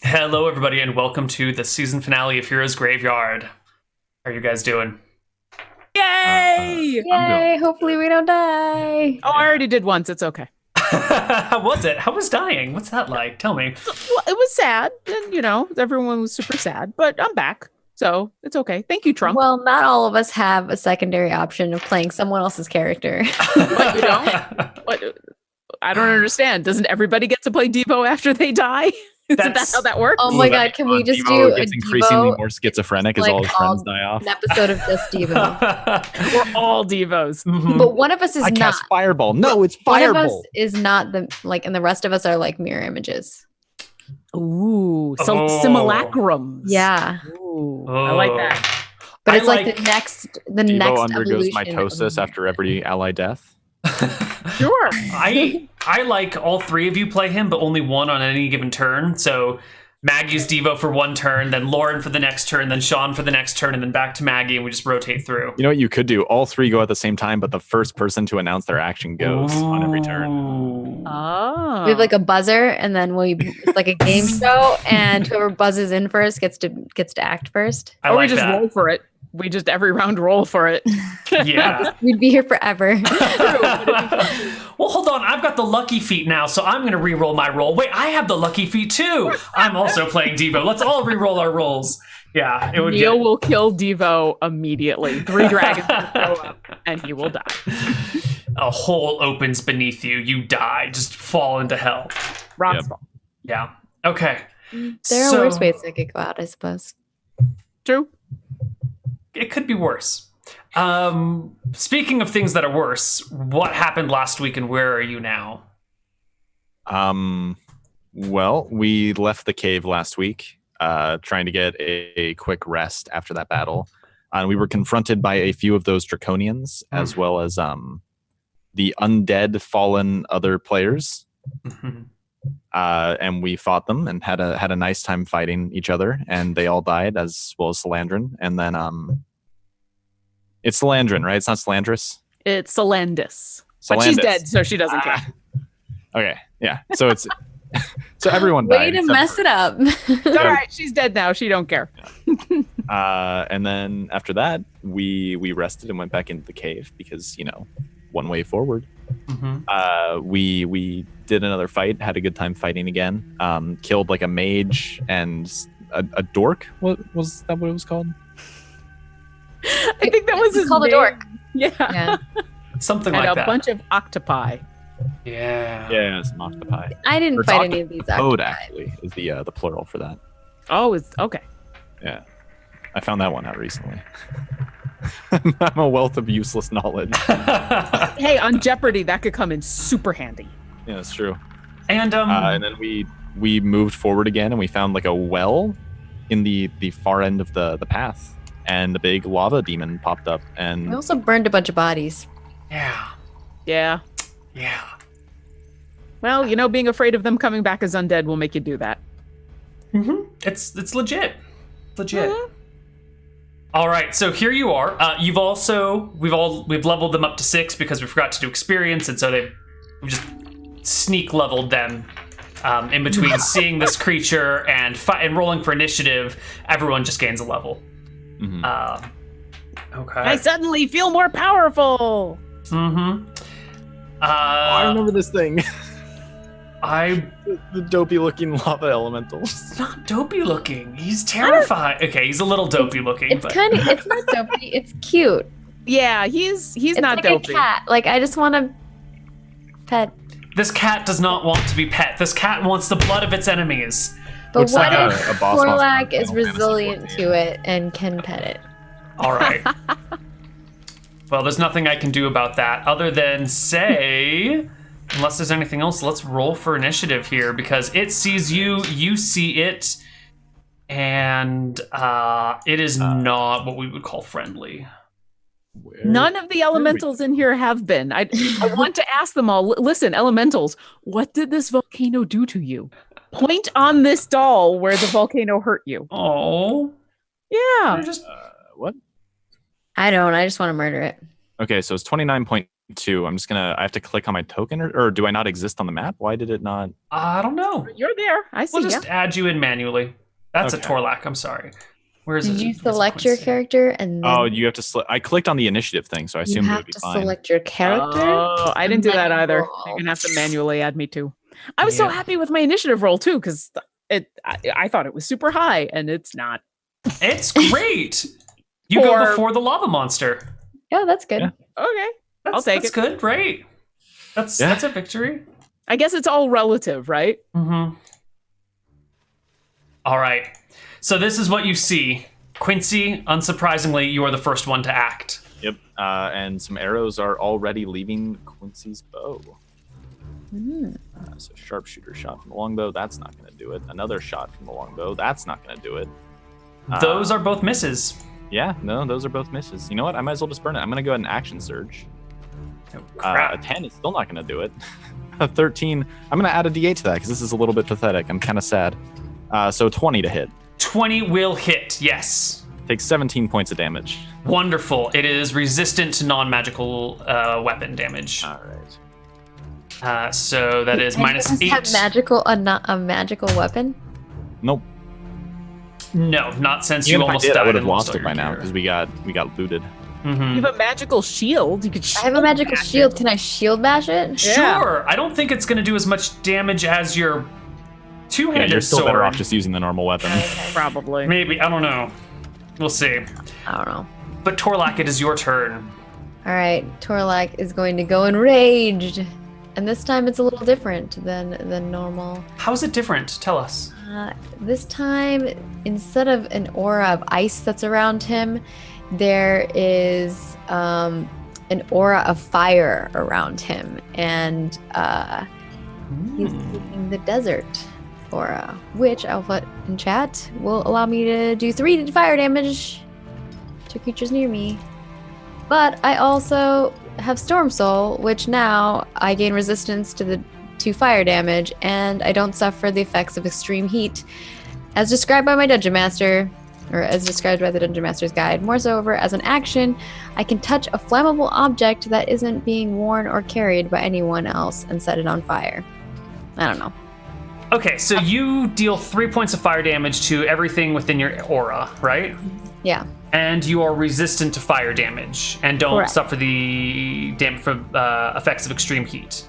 Hello, everybody, and welcome to the season finale of Heroes Graveyard. How are you guys doing? Yay! Yay! Hopefully we don't die. Oh, I already did once. It's okay. How was it? How was dying? What's that like? Tell me. Well, it was sad, and everyone was super sad. But I'm back, so it's okay. Thank you, Trump. Well, not all of us have a secondary option of playing someone else's character. What, you don't? What? I don't understand. Doesn't everybody get to play Devo after they die? Isn't that how that works? Oh my god, can we just do a gets increasingly Devo? more schizophrenic as like all his friends all- die off. An episode of just Devo. We're all Devos. Mhm. But one of us is I not. cast Fireball. No, it's One of Fireball. us is not and the rest of us are like mirror images. Ooh, so Oh. simulacrums. Yeah, Ooh, I like that. but I it's like the Devo next undergoes evolution mitosis of after every ally death. Sure. I like all three of you play him, but only one on any given turn. So Maggie's Devo for one turn, then Lauren for the next turn, then Sean for the next turn, and then back to Maggie, and we just rotate through. You know what you could do? All three go at the same time, but the first person to announce their action goes on every turn. Ooh. Oh. We have like a buzzer, and then it's like a game show, and whoever buzzes in first gets to act first. I or like we just that. roll for it. We just every round roll for it. Yeah. We'd be here forever. Well, hold on. I've got the lucky feat now, so I'm going to re-roll my roll. Wait, I have the lucky feat too. I'm also playing Devo. Let's all re-roll our rolls. Yeah, it would Neil get... will kill Devo immediately. 3 dragons will show up, and he will die. A hole opens beneath you. You die. Just fall into hell. Rock's Yep. fall. Yeah. Okay. There are So- worse ways it could go out, I suppose. True. It could be worse. Speaking of things that are worse, what happened last week and where are you now? Well, we left the cave last week, trying to get a quick rest after that battle. And we were confronted by a few of those draconians, as well as the undead fallen other players. And we fought them and had a nice time fighting each other, and they all died, as well as Salandrin. And then it's Salandrin, right? It's not Salandris. It's Salandis. But she's Salandis. dead, so she doesn't care. Okay, yeah. So it's so everyone Way died. to except mess it up. It's all right. She's dead now. She don't care. and then after that, we rested and went back into the cave because one way forward. We did another fight, had a good time fighting again. Killed like a mage and a dork. What was that? What it was called? I think that was It's his called a name. dork. Yeah. Yeah. Something And like a that. bunch of octopi. Yeah. Yeah, it's an octopi. I didn't Or fight it's any of these Toad octopi. actually is the plural for that. Oh, it's okay. Yeah, I found that one out recently. I'm a wealth of useless knowledge. Hey, on Jeopardy, that could come in super handy. Yeah, that's true. And And then we moved forward again, and we found like a well in the far end of the path, and the big lava demon popped up. I And also burned a bunch of bodies. yeah. Yeah. Yeah. Well, being afraid of them coming back as undead will make you do that. It's legit. Legit. Mhm. All right, so here you are. We've leveled them up to 6 because we forgot to do experience, and so we've just sneak leveled them. In between seeing this creature and rolling for initiative, everyone just gains a level. Mhm. Okay. I suddenly feel more powerful. Mm-hmm. I remember this thing. I The dopey looking lava elemental. It's not dopey looking. He's terrifying. Okay, he's a little dopey looking, It's but it's not dopey. It's cute. Yeah, he's It's not like dopey. a cat. Like I just want to pet. this cat does not want to be pet. This cat wants the blood of its enemies. But Looks what like if a boss monster Corlac in is Final Fantasy resilient 14. to it and can pet it? All right. Well, there's nothing I can do about that other than say, unless there's anything else, let's roll for initiative here because it sees you, you see it, and it is not what we would call friendly. Where- None of the elementals in here have been. I want to ask them all. Listen, elementals, what did this volcano do to you? Point on this doll where the volcano hurt you. Oh, Yeah. you're just What? I don't. I just want to murder it. Okay, so it's 29 point 2. I have to click on my token, or do I not exist on the map? Why did it not? I don't know. You're there. I see. We'll just add you in manually. That's Okay. a Torlac. I'm sorry. Where is Did it? you Where's select your Quincy? character and then Oh, you have to. I clicked on the initiative thing, so I you assumed it would have be to fine. select your character? Oh, I didn't do that either. Manual. You're gonna have to manually add me too. I was so Yeah. happy with my initiative roll too, because I thought it was super high, and it's not. It's great. You For- go before the lava monster. Yeah, that's good. Yeah. Okay, That's, I'll take that's it. good, right? That's a victory. I guess it's all relative, right? Mm-hmm. All right. So this is what you see. Quincy, unsurprisingly, you are the first one to act. Yep. And some arrows are already leaving Quincy's bow. So sharpshooter shot from the longbow. That's not going to do it. Another shot from the longbow. That's not going to do it. Those are both misses. Yeah, no, those are both misses. You know what? I might as well just burn it. I'm going to go ahead and action surge. Oh, A crap. 10 is still not going to do it. A 13. I'm going to add a d8 to that because this is a little bit pathetic. I'm kind of sad. So 20 to hit. 20 will hit, yes. Takes 17 points of damage. Wonderful. It is resistant to non-magical weapon damage. All right. So that is minus Does it 8. have a magical weapon? Nope. No, not since you Even if I almost did, died. I would have and lost all it by your now gear. because we got looted. Mhm. You have a magical shield. You could. I have a magical bash shield. it. Can I shield bash it? Yeah. Sure. I don't think it's going to do as much damage as your Yeah, two-handed you're still sword. better off just using the normal weapon. Probably. Maybe. I don't know. We'll see. I don't know. But Torlac, it is your turn. All right, Torlac is going to go enraged, and this time it's a little different than normal. How is it different? Tell us. This time, instead of an aura of ice that's around him, there is an aura of fire around him, and he's taking the desert aura, which I'll put in chat, will allow me to do 3 fire damage to creatures near me. But I also have Storm Soul, which now I gain resistance to fire damage, and I don't suffer the effects of extreme heat, as described by my Dungeon Master, or as described by the Dungeon Master's Guide. Moreover, as an action, I can touch a flammable object that isn't being worn or carried by anyone else and set it on fire. I don't know. Okay, so you deal 3 points of fire damage to everything within your aura, right? Yeah. And you are resistant to fire damage and don't Correct. suffer the damage from effects of extreme heat.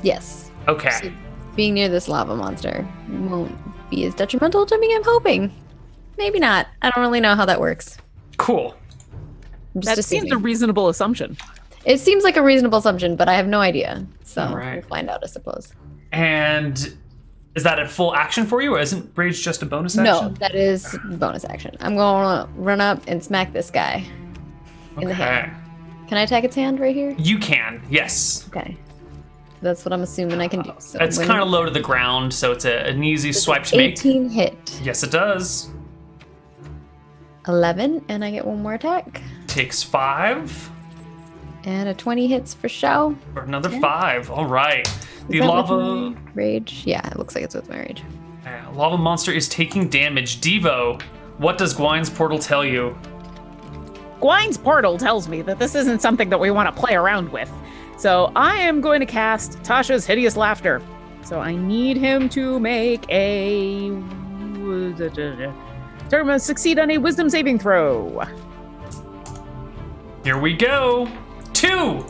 Yes. Okay. So being near this lava monster won't be as detrimental to me, I'm hoping. Maybe not. I don't really know how that works. Cool. I'm just That seems a assuming. reasonable assumption. It seems like a reasonable assumption, but I have no idea. So All right. we'll find out, I suppose. And is that a full action for you, or isn't Rage just a bonus action? No, that is bonus action. I'm going to run up and smack this guy in the hand. Can I attack its hand right here? You can, yes. Okay. That's what I'm assuming I can do. So It's when- kind of low to the ground, so it's an easy Does swipe to make. 18 hit. Yes, it does. 11, and I get one more attack. Takes 5 And a 20 hits for show. or another Yeah. 5. All right. The Is that with lava my rage? Yeah, it looks like it's with my rage. lava monster is taking damage. Devo, what does Gwine's portal tell you? Gwine's portal tells me that this isn't something that we want to play around with. So I am going to cast Tasha's Hideous Laughter. So I need him to make a... succeed on a wisdom saving throw. Here we go. 2.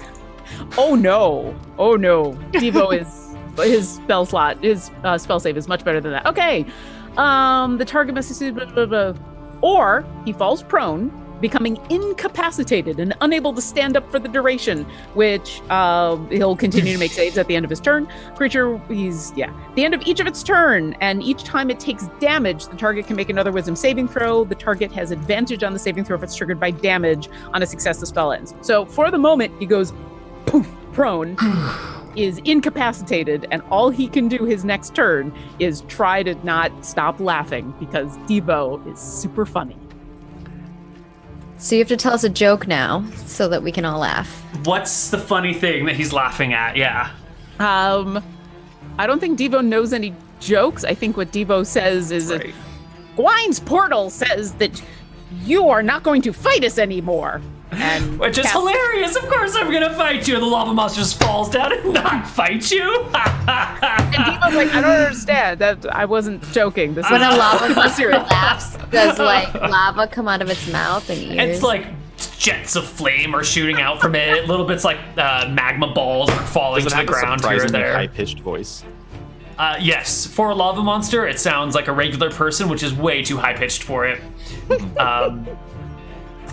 Oh no. Oh no. Devo is... his spell slot, his spell save is much better than that. Okay. The target must succeed... Or he falls prone, becoming incapacitated and unable to stand up for the duration, which he'll continue to make saves at the end of his turn. Creature, the end of each of its turn, and each time it takes damage, the target can make another wisdom saving throw. The target has advantage on the saving throw if it's triggered by damage. On a success, the spell ends. So for the moment, he goes poof, prone, is incapacitated, and all he can do his next turn is try to not stop laughing because Devo is super funny. So you have to tell us a joke now so that we can all laugh. What's the funny thing that he's laughing at? Yeah. I don't think Devo knows any jokes. I think what Devo says is Right. Gwine's portal says that you are not going to fight us anymore. And Which is hilarious. Of course I'm gonna fight you. And the lava monster just falls down and not fight you. And Devo's like, I don't understand. That I wasn't joking. This When is a lava monster laughs, does like lava come out of its mouth and ears? It's like jets of flame are shooting out from it. Little bits like magma balls are falling Does to it the have a ground here or surprisingly there. high-pitched voice? Yes, for a lava monster, it sounds like a regular person, which is way too high pitched for it.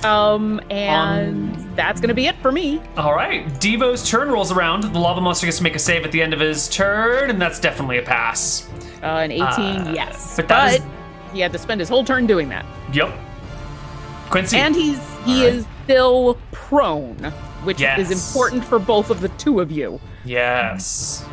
And that's gonna be it for me. All right, Devo's turn rolls around. The lava monster gets to make a save at the end of his turn, and that's definitely a pass. An 18, yes. but that is- he had to spend his whole turn doing that. Yep. Quincy. And he is still prone, which Yes. is important for both of the two of you. Yes.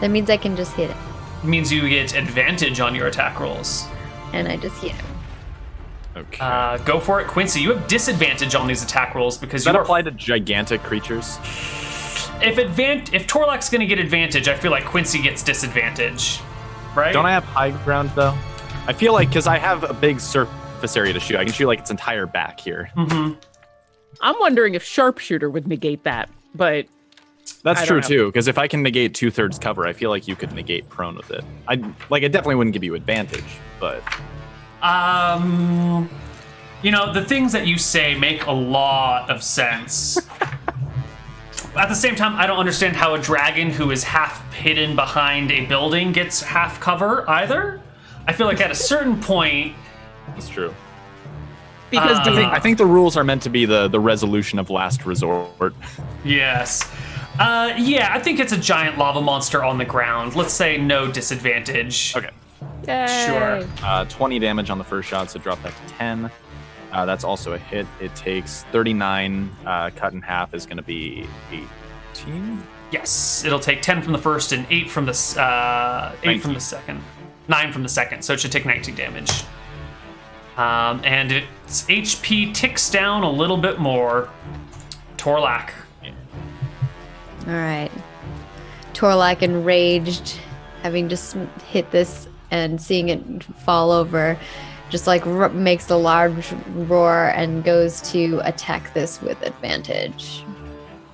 That means I can just hit it. Means you get advantage on your attack rolls. And I just hit it. Okay. Go for it, Quincy. You have disadvantage on these attack rolls because Does that you are. apply to gigantic creatures? If Torlak's gonna get advantage, I feel like Quincy gets disadvantage, right? Don't I have high ground though? I feel like because I have a big surface area to shoot, I can shoot like its entire back here. Mm-hmm. I'm wondering if sharpshooter would negate that, but That's I true don't know. too. Because if I can negate 2/3 cover, I feel like you could negate prone with it. I definitely wouldn't give you advantage, but You know, the things that you say make a lot of sense. At the same time, I don't understand how a dragon who is half hidden behind a building gets half cover either. I feel like at a certain point, that's true. because I think the rules are meant to be the resolution of last resort. yes. Yeah, I think it's a giant lava monster on the ground. Let's say no disadvantage. Okay. Sure. 20 damage on the first shot, so drop that to 10. That's also a hit. It takes 39. Cut in half is going to be 18. Yes, it'll take 10 from the first and 8 from the 8 from the second, 9 from the second. So it should take 19 damage. And its HP ticks down a little bit more. Torlak. All right. Torlak enraged, having just hit this and seeing it fall over, just like makes a large roar and goes to attack this with advantage.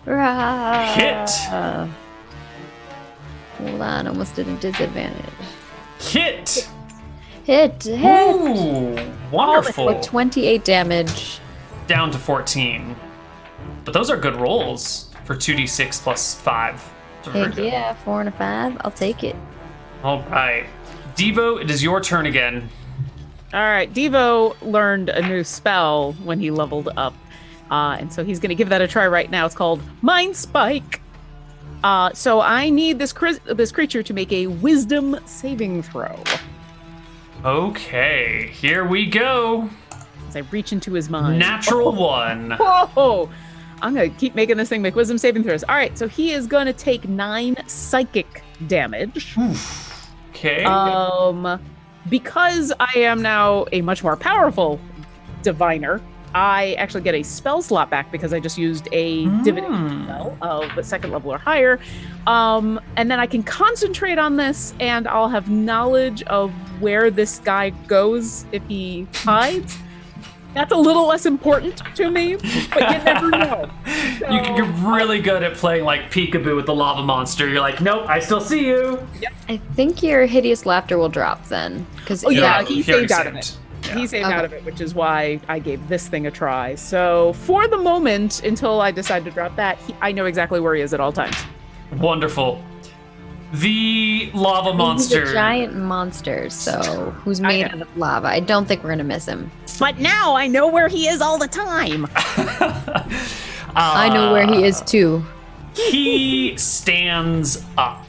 Rah! Hit. Hold on, almost did a disadvantage. Hit. Hit. Ooh, wonderful. With 28 damage. Down to 14. But those are good rolls for 2d6 plus 5. Those are very Heck good. yeah, 4 and a 5. I'll take it. All right. Devo, it is your turn again. All right, Devo learned a new spell when he leveled up, and so he's going to give that a try right now. It's called Mind Spike. So I need this creature to make a Wisdom saving throw. Okay, here we go. As I reach into his mind. Natural 1. Whoa! I'm going to keep making this thing make Wisdom saving throws. All right, so he is going to take 9 psychic damage. Okay. Because I am now a much more powerful diviner, I actually get a spell slot back because I just used a divination spell of a second level or higher. And then I can concentrate on this and I'll have knowledge of where this guy goes if he hides. That's a little less important to me, but you never know. You're really good at playing like peekaboo with the lava monster. You're like, nope, I still see you. I think your hideous laughter will drop then. Because Oh, yeah, No, he already saved out of it. Yeah. He saved Okay. out of it, which is why I gave this thing a try. So for the moment, until I decide to drop that, I know exactly where he is at all times. Wonderful. The lava monster. He's a giant monster, so who's I made know. out of lava. I don't think we're gonna miss him. But now I know where he is all the time. I know where he is too. He stands up.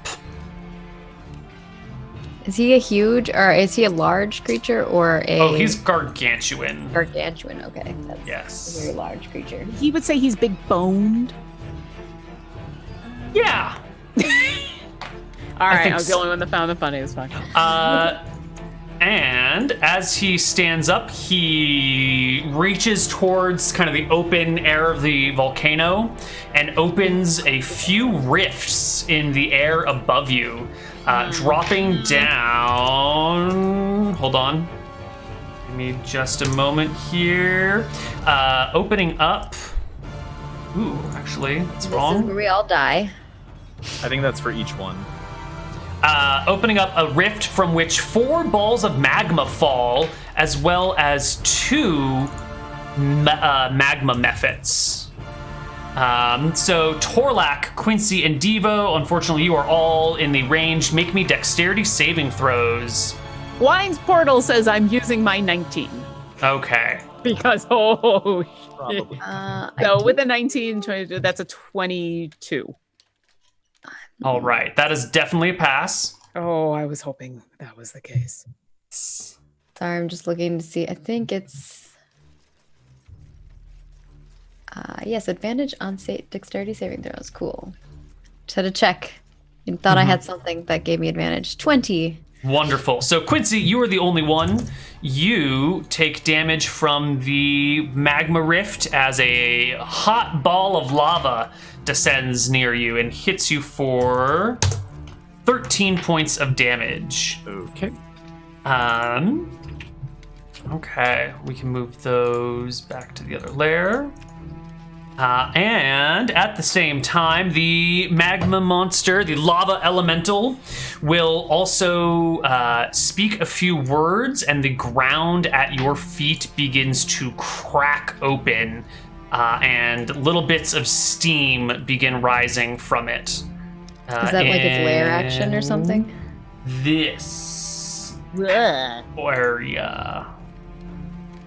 Is he a huge or is he a large creature or a Oh, he's gargantuan. gargantuan? Okay, that's a Yes. very large creature. He would say he's big boned. Yeah. All right, think I was the only one that found the funny. It's fine. And as he stands up, he reaches towards kind of the open air of the volcano and opens a few rifts in the air above you, dropping down. Hold on. Give me just a moment here. Opening up Ooh, actually, that's This is wrong. where we all die. I think that's for each one. Opening up a rift from which 4 balls of magma fall, as well as 2 magma mephits. So Torlak, Quincy, and Devo, unfortunately, you are all in the range. Make me dexterity saving throws. Wine's portal says I'm using my 19 Okay. because shit. So with a 19, 22, that's a 22. All right. That is definitely a pass. Oh, I was hoping that was the case. Sorry, I'm just looking to see. I think it's yes, advantage on dexterity saving throws. Cool. Just had to check and thought I had something that gave me advantage. 20. Wonderful. So, Quincy, you are the only one. You take damage from the magma rift as a hot ball of lava descends near you and hits you for 13 points of damage. Okay. Okay, we can move those back to the other layer. And at the same time, the magma monster, the lava elemental, will also speak a few words, and the ground at your feet begins to crack open, and little bits of steam begin rising from it. Is that like its lair action or something? This Ugh. area.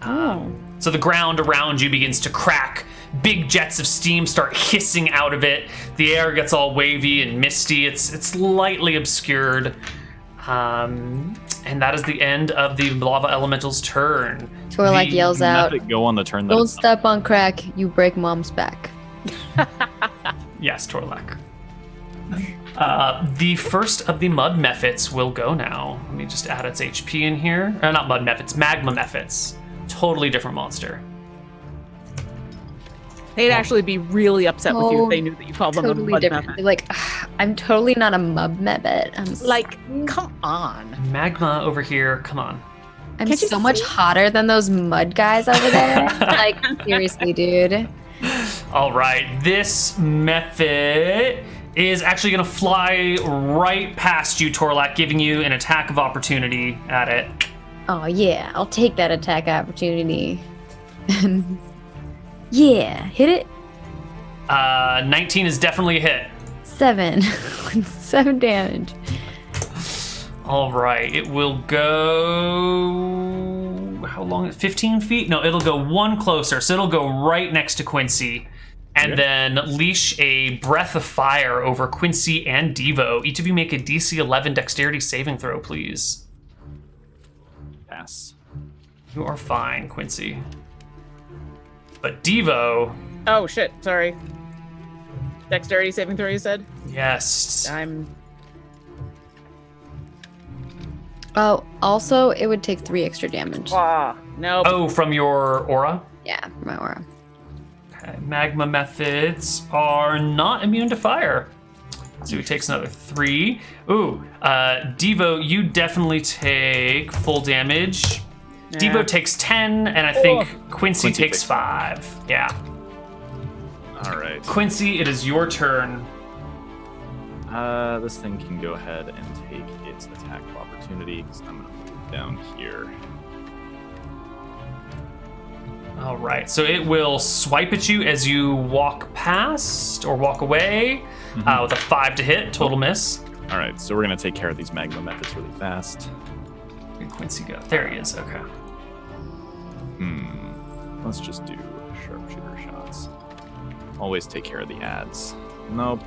Oh. So the ground around you begins to crack. Big jets of steam start hissing out of it. The air gets all wavy and misty. It's lightly obscured. And that is the end of the lava elemental's turn. Torlak yells out, Let it go on the turn. That "Don't it's not. step on crack, you break mom's back." Yes, Torlak. The first of the mud mephits will go now. Let me just add its HP in here. Not mud mephits, magma mephits. Totally different monster. They'd actually be really upset with you if they knew that you called them a Totally mud different. mephit. They're like, I'm totally not a mub mebbit. I'm Like, come on. Magma over here, come on. I'm Can't you so much see? hotter than those mud guys over there. Like, seriously, dude. All right, this mephit is actually going to fly right past you, Torlak, giving you an attack of opportunity at it. Oh yeah, I'll take that attack opportunity. Yeah, hit it. 19 is definitely a hit. 7. 7 damage. All right, it will go. How long? 15 feet? No, it'll go one closer. So it'll go right next to Quincy. And Okay. then leash a breath of fire over Quincy and Devo. Each of you make a DC 11 dexterity saving throw, please. Pass. You are fine, Quincy. But Devo, Oh, shit. Sorry. Dexterity saving throw, you said? yes. Oh, also, it would take 3 extra damage. Nope. Oh, from your aura? Yeah, for my aura. Okay. Magma methods are not immune to fire. So he takes another 3. Ooh, Devo, you definitely take full damage. Yeah. Devo takes 10, and I think Quincy Quincy takes takes 5. Yeah. All right. Quincy, it is your turn. This thing can go ahead and take its attack of opportunity because I'm going to move down here. All right, so it will swipe at you as you walk past or walk away with a 5 to hit, total miss. All right, so we're going to take care of these magma methods really fast. Where'd Quincy go? There he is. Okay. Let's just do sharpshooter shots. Always take care of the ads. Nope.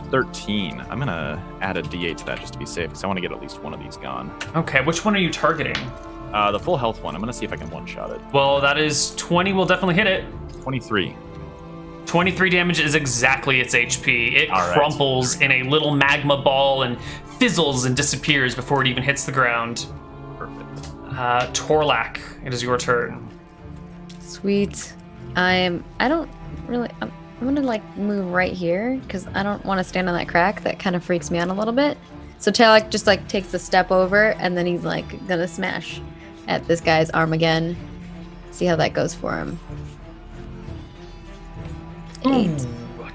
13. I'm going to add a d8 to that just to be safe because I want to get at least one of these gone. Okay, which one are you targeting? The full health one. I'm going to see if I can one-shot it. Well, that is 20 will definitely hit it. 23. 23 damage is exactly its HP. It All right. crumples in a little magma ball and fizzles and disappears before it even hits the ground. Perfect. Torlak, it is your turn. Sweet. I'm gonna like move right here because I don't want to stand on that crack. That kind of freaks me out a little bit. So Tarek just like takes a step over and then he's like gonna smash at this guy's arm again. See how that goes for him. 8. Ooh,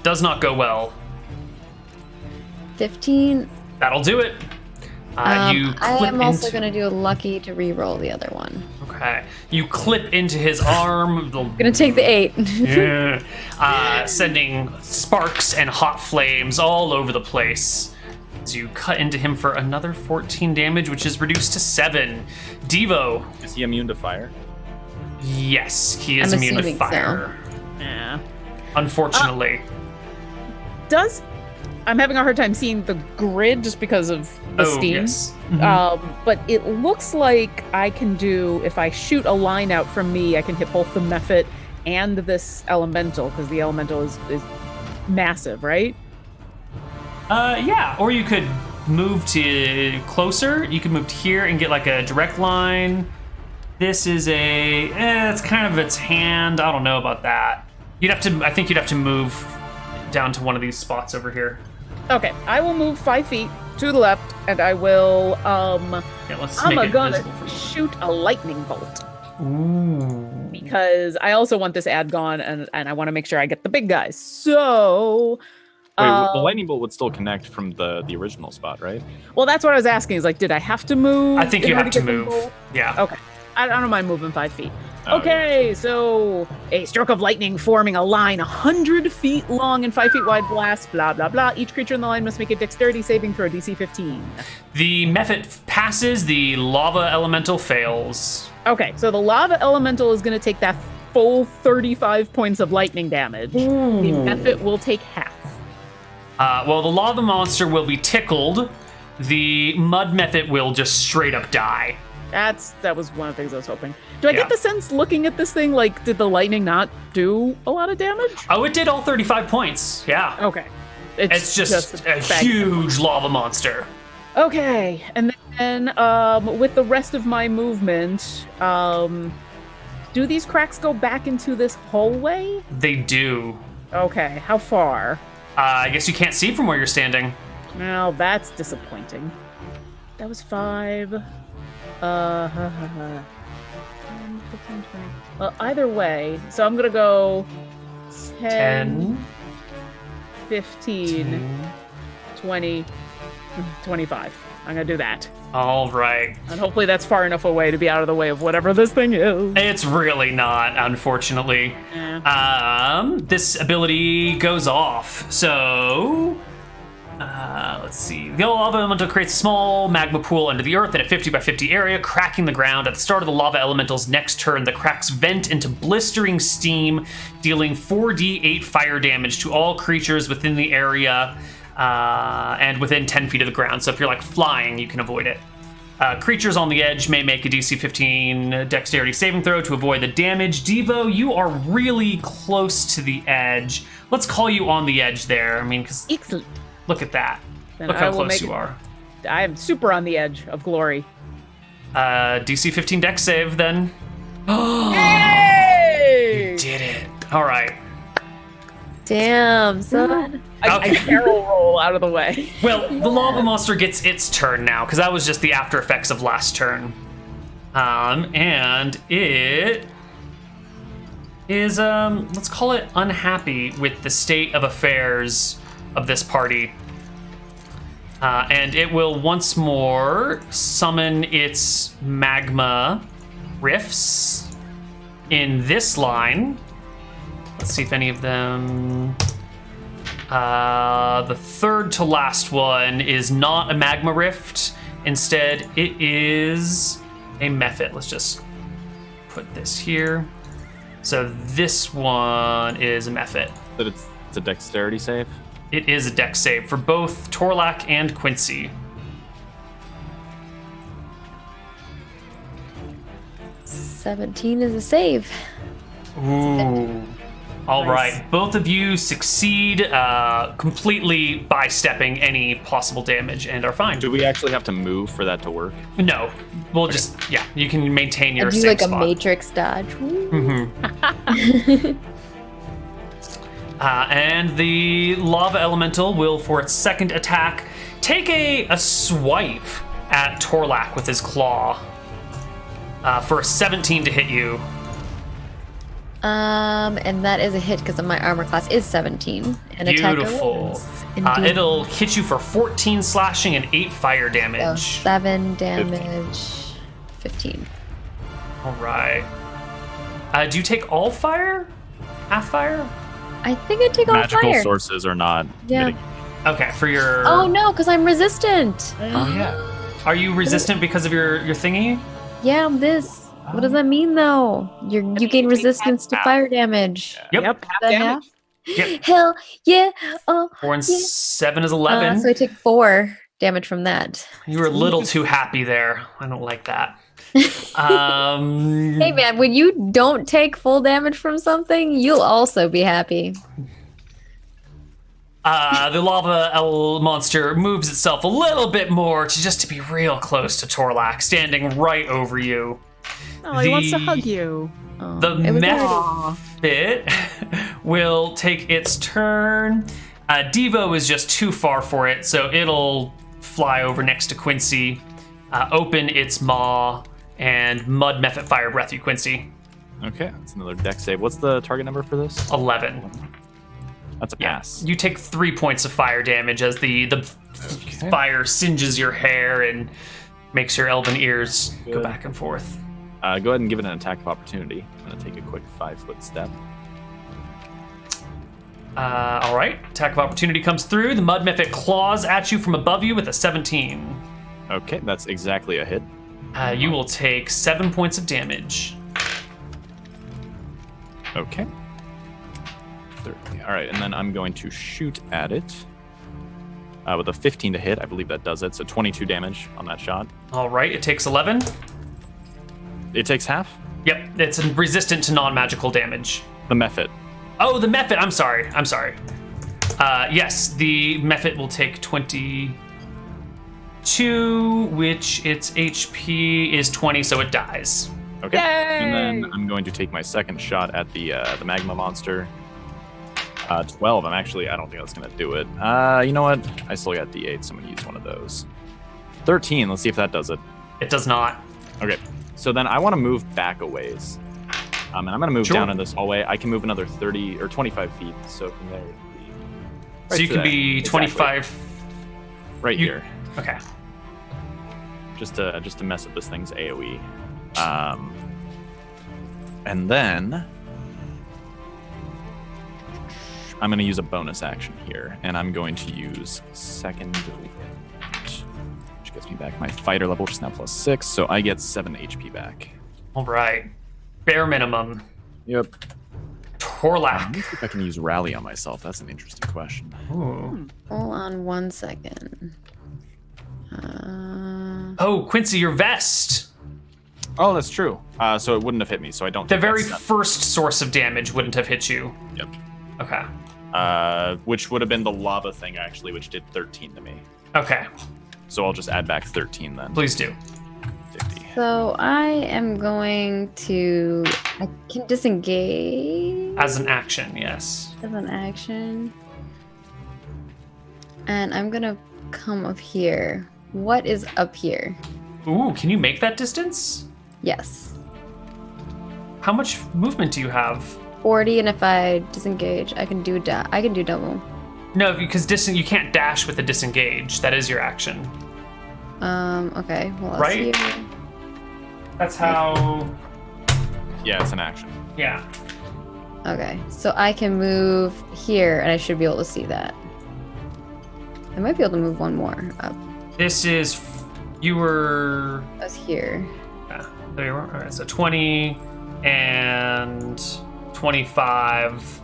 does not go well. 15. That'll do it. You I clip am also into- going to do a lucky to re-roll the other one. Okay. You clip into his arm. I'm going to take the 8. Sending sparks and hot flames all over the place. As you cut into him for another 14 damage, which is reduced to 7. Devo. Is he immune to fire? Yes, he is I'm immune to assuming fire. Yeah. Unfortunately. I'm having a hard time seeing the grid just because of the steam. Yes. Mhm. But it looks like I can do, if I shoot a line out from me, I can hit both the Mephit and this elemental, because the elemental is massive, right? Yeah, or you could move to closer. You could move to here and get like a direct line. This is it's kind of its hand. I don't know about that. I think you'd have to move down to one of these spots over here. Okay, I will move 5 feet to the left, and I will, Yeah, let's make I'm it gonna visible for you. shoot a lightning bolt. Ooh. Because I also want this ad gone, and I want to make sure I get the big guys. So, Wait, the um, lightning bolt would still connect from the original spot, right? well, that's what I was asking. Is like, did I have to move? I think in you order have to get the move. bolt? Yeah. Okay, I don't mind moving 5 feet. Oh, Okay, so a stroke of lightning forming a line 100 feet long and 5 feet wide blast, blah, blah, blah. Each creature in the line must make a dexterity saving throw, DC 15. The method passes, the lava elemental fails. Okay, so the lava elemental is going to take that full 35 points of lightning damage. The Mephit will take half. Well, the lava monster will be tickled. The mud method will just straight up die. That was one of the things I was hoping. Do I Yeah. get the sense looking at this thing, like, did the lightning not do a lot of damage? Oh, it did all 35 points. Yeah. Okay. It's just a bag- huge lava monster. Okay, and then with the rest of my movement, do these cracks go back into this hallway? They do. Okay, how far? I guess you can't see from where you're standing. Well, that's disappointing. That was 5. 10, 15, 20. Well, either way, so I'm gonna go 10, 15, 20, 25. I'm gonna do that. All right. And hopefully that's far enough away to be out of the way of whatever this thing is. It's really not, unfortunately. Yeah. This ability goes off. So, let's see. The lava elemental creates a small magma pool under the earth in a 50 by 50 area, cracking the ground. At the start of the lava elemental's next turn, the cracks vent into blistering steam, dealing 4d8 fire damage to all creatures within the area and within 10 feet of the ground. So if you're like flying, you can avoid it. Creatures on the edge may make a DC 15 dexterity saving throw to avoid the damage. Devo, you are really close to the edge. Let's call you on the edge there. I mean, because Excellent. look at that. Then Look I how will close make you are. I am super on the edge of glory. DC 15 dex save then. Hey! Did it. All right. Damn, son. I Okay. barrel roll out of the way. Well, the lava monster gets its turn now, because that was just the after effects of last turn. And it is, let's call it unhappy with the state of affairs of this party. And it will once more summon its magma rifts in this line. Let's see if any of them... the third to last one is not a magma rift. Instead, it is a method. Let's just put this here. So this one is a method. That it's a dexterity save. It is a dex save for both Torlak and Quincy. 17 is a save. Ooh. All Nice. right. Both of you succeed completely by stepping any possible damage and are fine. Do we actually have to move for that to work? No. We'll just, yeah, you can maintain your I do same like spot. a matrix dodge. Woo. And the lava elemental will, for its second attack, take a swipe at Torlak with his claw for a 17 to hit you. And that is a hit because my armor class is 17. And attacker Beautiful. wins. Indeed. It'll hit you for 14 slashing and 8 fire So damage. 7 damage, 15. All right. Do you take all fire? Half fire? I think I take all Magical fire. sources are not Yeah. mitigated. Okay, for your. Oh no, because I'm resistant. Oh yeah. Are you resistant because of your thingy? Yeah, I'm this. What does that mean though? You gain resistance to fire damage. Yep. Half The damage. Yep. Hell yeah. Oh. 4 and Yeah. 7 is 11. So I take 4 damage from that. You were a little too happy there. I don't like that. Hey man, when you don't take full damage from something, you'll also be happy. The lava monster moves itself a little bit more to be real close to Torlak, standing right over you. Oh, he wants to The- hug you. Oh, The it was Mephit will take its turn. Devo is just too far for it, so it'll fly over next to Quincy, open its maw, and Mud Mephit Fire Breath you, Quincy. Okay, that's another deck save. What's the target number for this? 11. That's a Yeah. pass. You take 3 points of fire damage as the Okay. fire singes your hair and makes your elven ears go Good. back and forth. Go ahead and give it an attack of opportunity. I'm gonna take a quick 5-foot step. All right, attack of opportunity comes through. The Mud Mephit claws at you from above you with a 17. Okay, that's exactly a hit. You will take 7 points of damage. Okay. 30. All right, and then I'm going to shoot at it with a 15 to hit. I believe that does it. So 22 damage on that shot. All right, it takes 11. It takes half. Yep, it's resistant to non-magical damage. The Mephit. Oh, the Mephit. I'm sorry. Yes, the Mephit will take 22, which its HP is 20, so it dies. Okay. And then Yay! I'm going to take my second shot at the magma monster. 12. I don't think that's going to do it. You know what? I still got D8, so I'm going to use one of those. 13. Let's see if that does it. It does not. Okay. So then I want to move back a ways. And I'm going to move Sure. down in this hallway. I can move another 30 or 25 feet. So from there, it'd be So you to can there. be Exactly. 25. Right you- here. Okay. Just to mess up this thing's AoE. And then I'm going to use a bonus action here, and I'm going to use second wind, which gets me back my fighter level, which is now +6, so I get 7 HP back. All right. Bare minimum. Yep. Torlak. Let me see if I can use rally on myself. That's an interesting question. Ooh. Hold on 1 second. Oh, Quincy, your vest. Oh, that's true. So it wouldn't have hit me, so I don't. The think very that's- first source of damage wouldn't have hit you. Yep. Okay. Which would have been the lava thing actually, which did 13 to me. Okay. So I'll just add back 13 then. Please do. 50. So I am going to. I can disengage As an action, yes. as an action. And I'm gonna come up here. What is up here? Ooh, can you make that distance? Yes. How much movement do you have? 40, and if I disengage, I can do double. No, because you can't dash with a disengage. That is your action. Okay. Well, I'll Right? see you. That's how. Yeah, it's an action. Yeah. Okay, so I can move here, and I should be able to see that. I might be able to move one more up. This is. You were. That's here. Yeah, there you were. All right, so 20 and 25.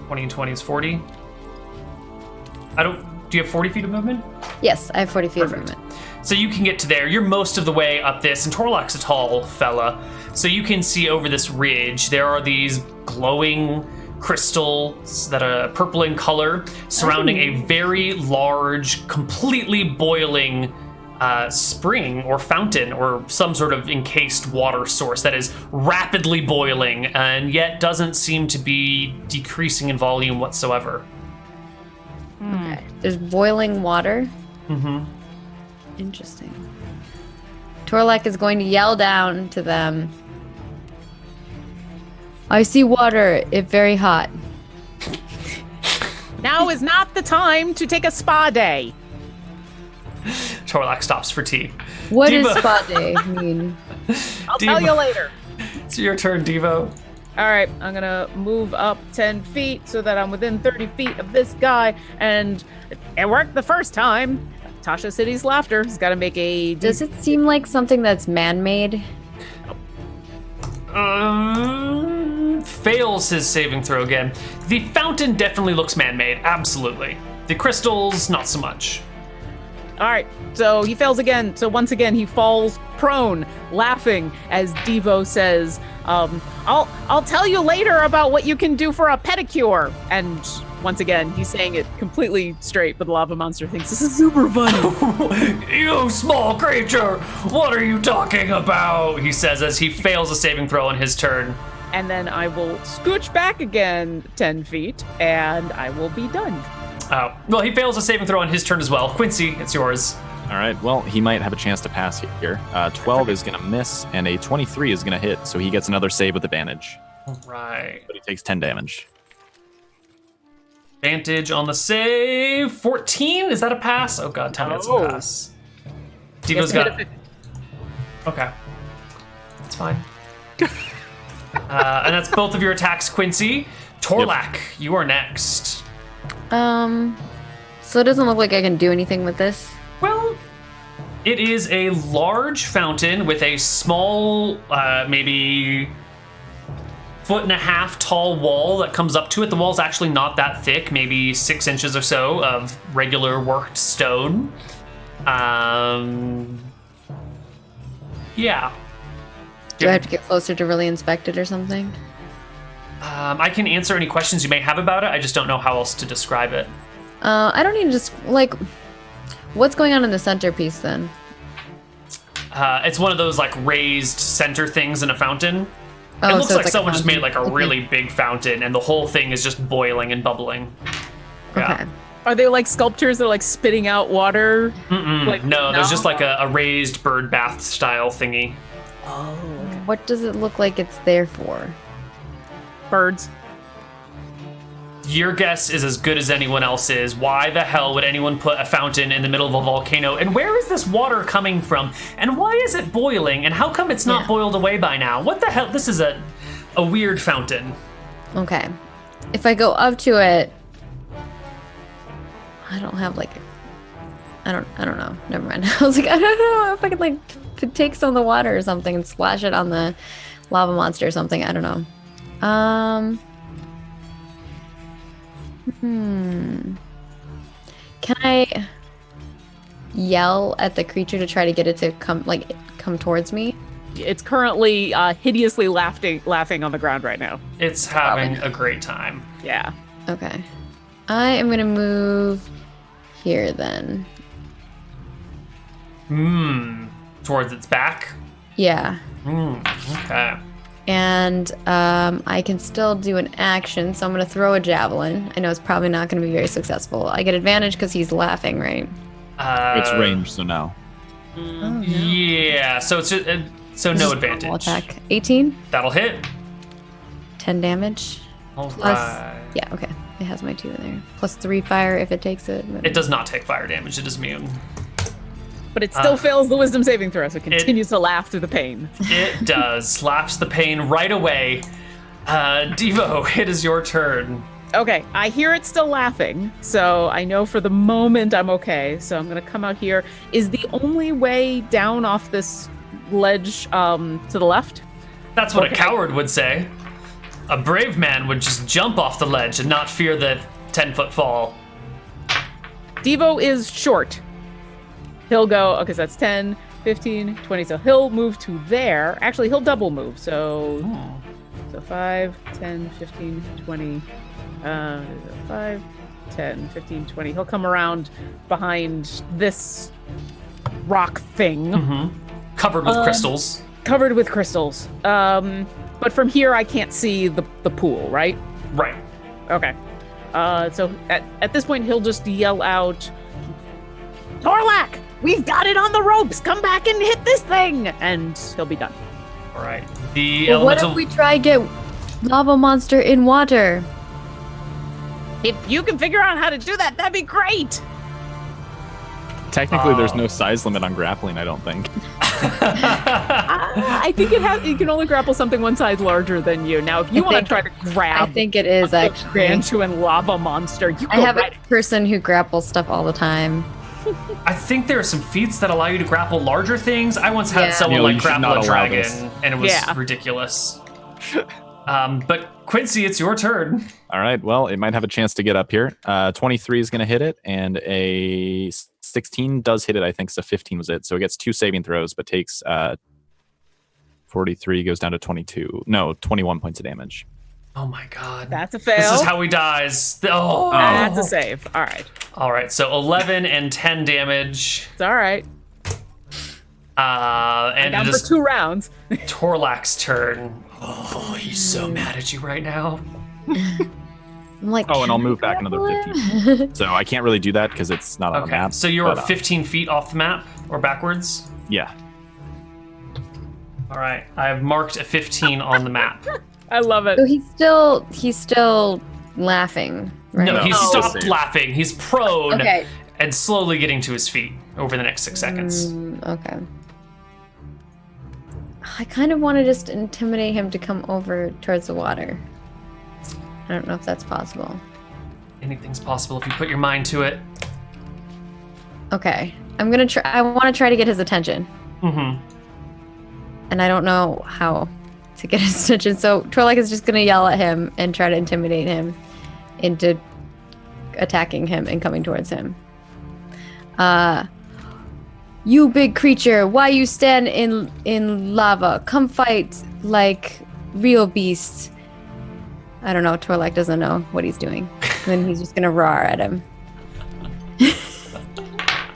20 and 20 is 40. Do you have 40 feet of movement? Yes, I have 40 feet of Perfect. movement. So you can get to there. You're most of the way up this, and Torlak's a tall fella. So you can see over this ridge, there are these glowing crystals that are purple in color, surrounding a very large, completely boiling spring or fountain or some sort of encased water source that is rapidly boiling and yet doesn't seem to be decreasing in volume whatsoever. Okay. There's boiling water. Mm-hmm. Interesting. Torlak is going to yell down to them. I see water. It very hot. Now is not the time to take a spa day. Torlak stops for tea. What Devo. does spa day mean? I'll tell you later. It's your turn, Devo. All right, I'm gonna move up 10 feet so that I'm within 30 feet of this guy, and it worked the first time. Tasha City's laughter has got to make a. Does it seem like something that's man-made? Fails his saving throw again. The fountain definitely looks man-made, absolutely. The crystals, not so much. All right, so he fails again. So once again, he falls prone, laughing as Devo says, "I'll tell you later about what you can do for a pedicure." And once again, he's saying it completely straight, but the lava monster thinks this is super funny. You small creature, what are you talking about? He says as he fails a saving throw on his turn. And then I will scooch back again 10 feet, and I will be done. Oh, well, he fails a saving throw on his turn as well. Quincy, it's yours. All right. Well, he might have a chance to pass here. 12 is going to miss, and a 23 is going to hit, so he gets another save with advantage. Right. But he takes 10 damage. Advantage on the save. 14? Is that a pass? Oh, God, tell me it's a No. pass. He Devo's has to hit got. a Okay. That's fine. And that's both of your attacks, Quincy. Torlak, you are next. So it doesn't look like I can do anything with this. Well, it is a large fountain with a small, maybe 1.5 foot tall wall that comes up to it. The wall's actually not that thick, maybe 6 inches or so of regular worked stone. Yeah. Do I have to get closer to really inspect it or something? I can answer any questions you may have about it. I just don't know how else to describe it. I don't need to just, like, what's going on in the centerpiece then? It's one of those like raised center things in a fountain. Oh, It looks so it's like a someone just made fountain. like a Okay. really big fountain, and the whole thing is just boiling and bubbling. Yeah. Okay. Are they like sculptures that are like spitting out water? Like, No, there's just no? like a raised bird bath style thingy. Oh, okay. What does it look like it's there for? Birds. Your guess is as good as anyone else's. Why the hell would anyone put a fountain in the middle of a volcano? And where is this water coming from? And why is it boiling? And how come it's not Yeah. boiled away by now? What the hell? This is a weird fountain. Okay. If I go up to it, I don't have like I don't know. Never mind. I was like, I don't know if I could like take some of the water or something and splash it on the lava monster or something. I don't know. Can I yell at the creature to try to get it to come towards me? It's currently hideously laughing on the ground right now. It's having a great time. Yeah. Okay. I am gonna move here then. Towards its back. Yeah. Okay. And I can still do an action, so I'm going to throw a javelin. I know it's probably not going to be very successful. I get advantage because he's laughing, right? It's range, so no. Yeah. So it's just, so no Just advantage. normal attack. 18, That'll hit. 10 damage. All Plus, right. yeah, okay. It has my 2 in there. Plus 3 fire if it takes it. It does not take fire damage. It is immune. But it still fails the wisdom saving throw, so it continues to laugh through the pain. It does. Slaps the pain right away. Devo, it is your turn. Okay, I hear it still laughing, so I know for the moment I'm okay. So I'm gonna come out here. Is the only way down off this ledge to the left? That's what Okay. a coward would say. A brave man would just jump off the ledge and not fear the 10-foot fall. Devo is short. He'll go, okay, so that's 10, 15, 20. So he'll move to there. Actually, he'll double move. So 5, 10, 15, 20. 5, 10, 15, 20. He'll come around behind this rock thing. Covered with crystals. Covered with crystals. But from here, I can't see the pool, right? Right. Okay. So at this point, he'll just yell out, Torlak, we've got it on the ropes. Come back and hit this thing. And he'll be done. All right. The Well, what elemental... if we try get Lava monster in water. If you can figure out how to do that, that'd be great. Technically, there's no size limit on grappling, I don't think. I think you can only grapple something one size larger than you. Now, if you want to try to grab I think it is a actually. gargantuan lava monster, you I go have right. a person who grapples stuff all the time. I think there are some feats that allow you to grapple larger things. I once had Yeah. someone Neil, you like should grapple not a allow dragon, this. and it was Yeah. ridiculous. But Quincy, it's your turn. All right. Well, it might have a chance to get up here. 23 is going to hit it, and a 16 does hit it. I think so. 15 was it. So it gets 2 saving throws, but takes 43 goes down to 21 points of damage. Oh my god. That's a fail. This is how he dies. Oh. That's a save. All right. All right, so 11 and 10 damage. It's all right. And Down it for is 2 rounds. Torlak's turn. Oh, he's so mad at you right now. I'm like, Oh, and I'll "Can I move back another grapple 15. it?" So I can't really do that because it's not on the Okay, map. so you're but, 15 feet off the map or backwards? Yeah. All right, I've marked a 15 on the map. I love it. So he's still laughing, right? No, he No. stopped Save. laughing. He's prone Okay. and slowly getting to his feet over the next 6 seconds. Okay. I kind of want to just intimidate him to come over towards the water. I don't know if that's possible. Anything's possible if you put your mind to it. Okay. I'm gonna try. I want to try to get his attention, Mm-hmm. and I don't know how to get his attention. So Torlak is just gonna yell at him and try to intimidate him into attacking him and coming towards him. You big creature, why you stand in lava? Come fight like real beasts. I don't know. Torlak doesn't know what he's doing. And then he's just gonna roar at him.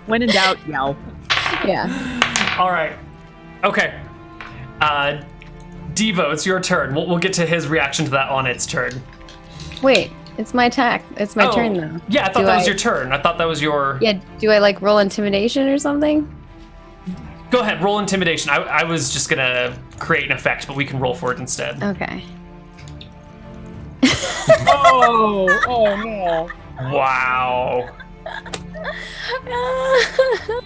When in doubt, yell. Yeah. All right. Okay. Devo, it's your turn. We'll get to his reaction to that on its turn. Wait, it's my attack. It's my Oh, turn now. Yeah, I thought Do that was I- your turn. I thought that was your... Yeah, do I like roll intimidation or something? Go ahead, roll intimidation. I was just going to create an effect, but we can roll for it instead. Okay. Oh no. Wow.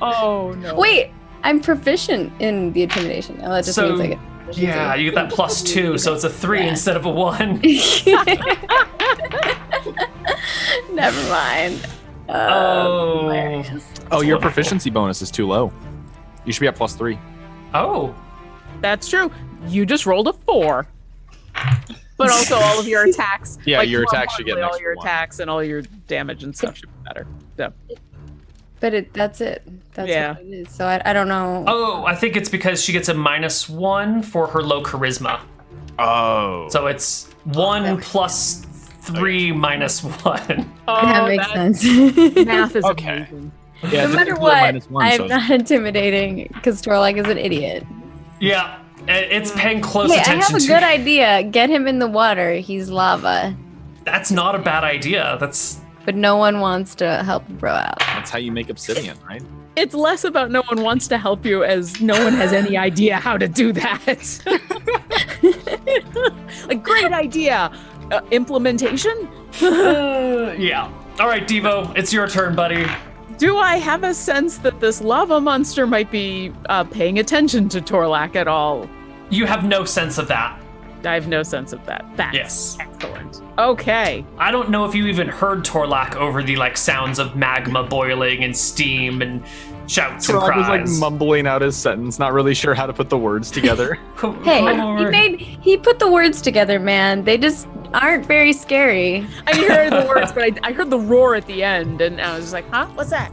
Oh no. Wait, I'm proficient in the intimidation. Oh, that just So, means I get proficiency. Yeah, you get that +2, so it's a 3 Yeah. instead of a 1. Never mind. Oh. Hilarious. Oh, your wonderful. proficiency bonus is too low. You should be at +3. Oh. That's true. You just rolled a 4. But also all of your attacks. Yeah, like, your more attacks should get an importantly, all extra your one. attacks and all your damage and stuff should be better. So But that's it. That's Yeah. what it is. So I don't know. Oh, I think it's because she gets a -1 for her low charisma. Oh. So it's 1 plus 3 minus 1. That makes sense. Math is Okay. amazing. yeah, No matter what, I'm not intimidating because Torlak is an idiot. Yeah, it's paying close Hey, I attention have a to. good idea. Get him in the water. He's lava. That's not a bad idea. That's But no one wants to help bro out. That's how you make obsidian, right? It's less about no one wants to help you as no one has any idea how to do that. Like, great idea. Implementation? yeah. All right, Devo, it's your turn, buddy. Do I have a sense that this lava monster might be paying attention to Torlak at all? You have no sense of that. I have no sense of that. That's Yes. excellent. Okay. I don't know if you even heard Torlak over the sounds of magma boiling and steam and shouts and Frog was cries. mumbling out his sentence, not really sure how to put the words together. Hey, Come over. he put the words together, man. They just aren't very scary. I didn't hear the words, but I heard the roar at the end, and I was just like, huh? What's that?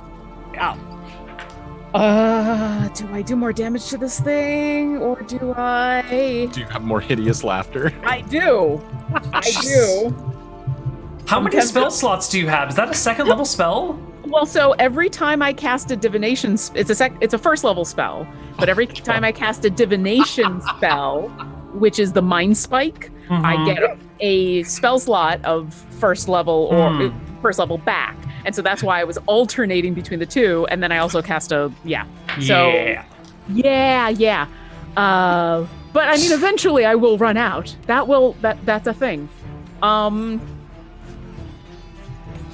Oh. Do I do more damage to this thing, or do I? Do you have more hideous laughter? I do. I do. How many Okay. spell slots do you have? Is that a second level spell? Well, so every time I cast a divination, it's a first level spell, but every time I cast a divination spell, which is the mind spike, I Mhm. get a spell slot of first level or Mm. first level back. And so that's why I was alternating between the two. And then I also cast So, Yeah. yeah. But I mean, eventually I will run out. That's a thing. All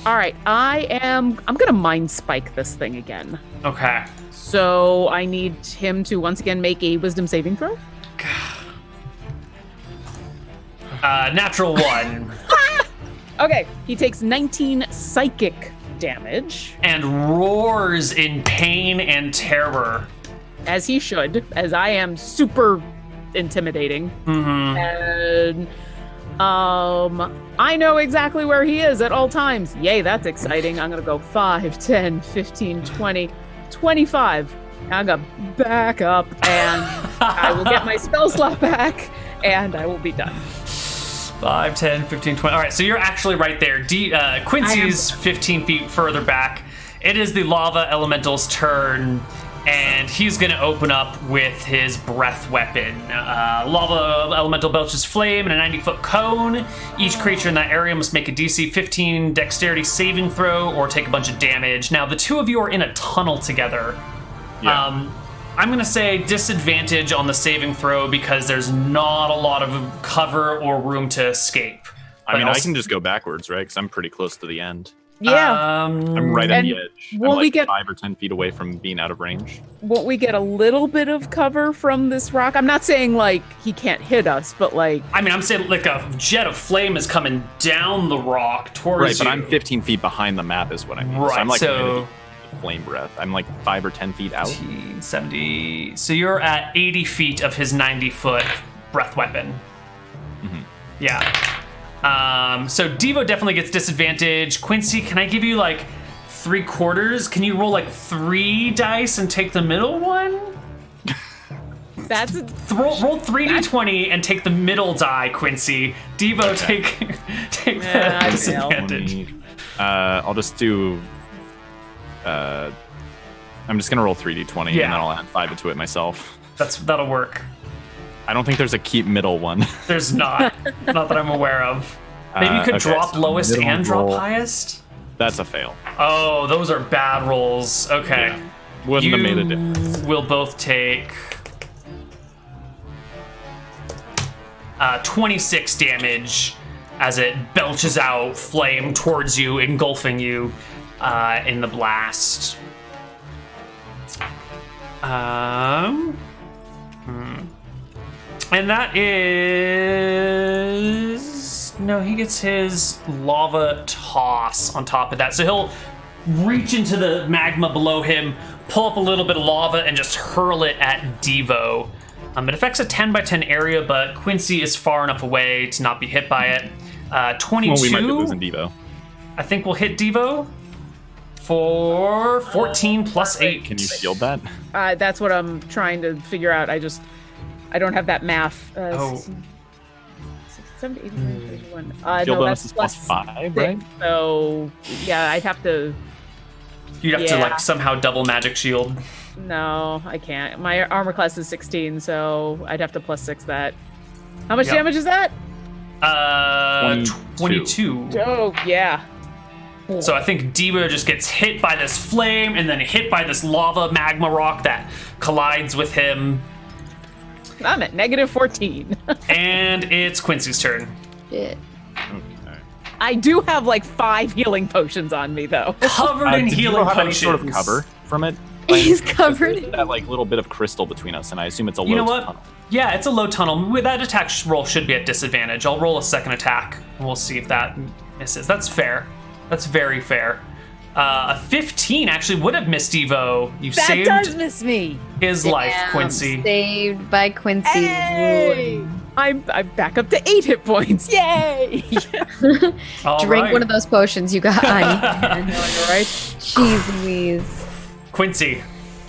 right, I'm gonna mind spike this thing again. Okay. So I need him to once again make a wisdom saving throw. Natural 1. Okay, he takes 19 psychic damage, And roars in pain and terror. as he should, as I am super intimidating. Mm-hmm. And I know exactly where he is at all times. Yay, that's exciting. I'm gonna go 5, 10, 15, 20, 25. I'm gonna back up and I will get my spell slot back and I will be done. 5, 10, 15, 20. All right, so you're actually right there. Quincy's 15 feet further back. It is the lava elemental's turn, and he's going to open up with his breath weapon. Lava elemental belches flame in a 90-foot cone. Each creature in that area must make a DC 15 dexterity saving throw or take a bunch of damage. Now, the two of you are in a tunnel together. Yeah. I'm going to say disadvantage on the saving throw because there's not a lot of cover or room to escape. I mean, I can just go backwards, right? Because I'm pretty close to the end. Yeah. I'm right at And the edge. will I'm we like get- 5 or 10 feet away from being out of range. Won't we get a little bit of cover from this rock? I'm not saying like he can't hit us, but like I mean, I'm saying like a jet of flame is coming down the rock towards Right, you. but I'm 15 feet behind the map is what I mean. Right, so I'm like so- flame breath. I'm like 5 or 10 feet out. 15, 70. So you're at 80 feet of his 90-foot breath weapon. Mhm. Yeah. So Devo definitely gets disadvantage. Quincy, can I give you like 3/4? Can you roll like 3 dice and take the middle one? that's Roll 3d20 and take the middle die, Quincy. Devo, take Yeah, the I fail. disadvantage. I'll just do. I'm just gonna roll 3d20 and Yeah. then I'll add 5 into it myself. That'll work. I don't think there's a keep middle one. There's not that I'm aware of. Maybe you could Okay, drop so lowest middle and drop roll. highest. That's a fail. Oh, those are bad rolls. Okay. Yeah. Wouldn't have made a difference. Will both take 26 damage as it belches out flame towards you, engulfing you in the blast. And that is... No, he gets his lava toss on top of that. So he'll reach into the magma below him, pull up a little bit of lava, and just hurl it at Devo. It affects a 10 by 10 area, but Quincy is far enough away to not be hit by it. 22. Well, we might be losing Devo. I think we'll hit Devo for 14 plus 8. Can you shield that? that's what I'm trying to figure out. I don't have that math. Oh. 70, 80, 91. Shield No, bonus that's is plus 5, six. right? So yeah, I'd have to. You'd have to Yeah. like somehow double magic shield. No, I can't. My armor class is 16, so I'd have to plus 6 that. How much Yep. damage is that? 22. Oh yeah. So I think Devo just gets hit by this flame and then hit by this lava magma rock that collides with him. I'm at negative 14. And it's Quincy's turn. Shit. Okay. I do have like 5 healing potions on me though. Covered in Did you healing have any potions. sort of cover from it? He's Because covered there's in- that like little bit of crystal between us, and I assume it's a low You know what? tunnel. Yeah, it's a low tunnel. With that attack roll should be at disadvantage. I'll roll a second attack and we'll see if that misses. That's fair. That's very fair. A 15 actually would have missed Devo. You That saved does miss me. his life, Damn, Quincy. Saved by Quincy. Hey! I'm back up to 8 hit points. Yay! All Drink right. one of those potions you got. I I know, right? Jeez Louise. Quincy.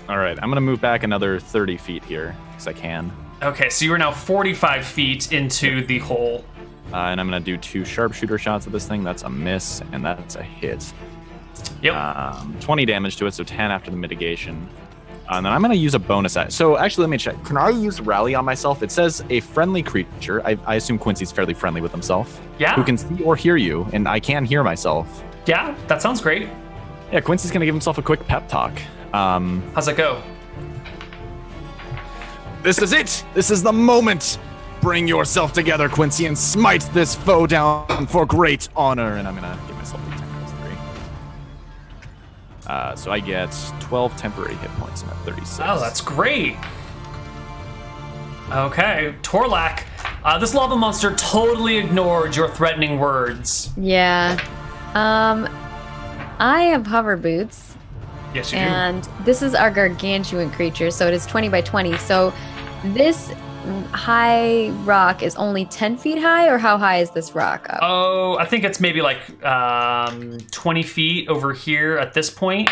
All right, I'm gonna move back another 30 feet here because I can, Okay, so you are now 45 feet into the hole. and I'm gonna do 2 sharpshooter shots at this thing. That's a miss, and that's a hit. Yep. 20 damage to it, so 10 after the mitigation. And then I'm going to use a bonus. So actually, let me check. Can I use rally on myself? It says a friendly creature. I assume Quincy's fairly friendly with himself. Yeah. Who can see or hear you, and I can hear myself. Yeah, that sounds great. Yeah, Quincy's going to give himself a quick pep talk. How's it go? This is it. This is the moment. Bring yourself together, Quincy, and smite this foe down for great honor. And I'm gonna give myself a 10 plus 3. So I get 12 temporary hit points and at 36. Oh, that's great. Okay, Torlak, this lava monster totally ignored your threatening words. Yeah. I have hover boots. Yes, you And this is our gargantuan creature, so it is 20 by 20. So this high rock is only 10 feet high, or how high is this rock up? Oh, I think it's maybe like 20 feet over here at this point.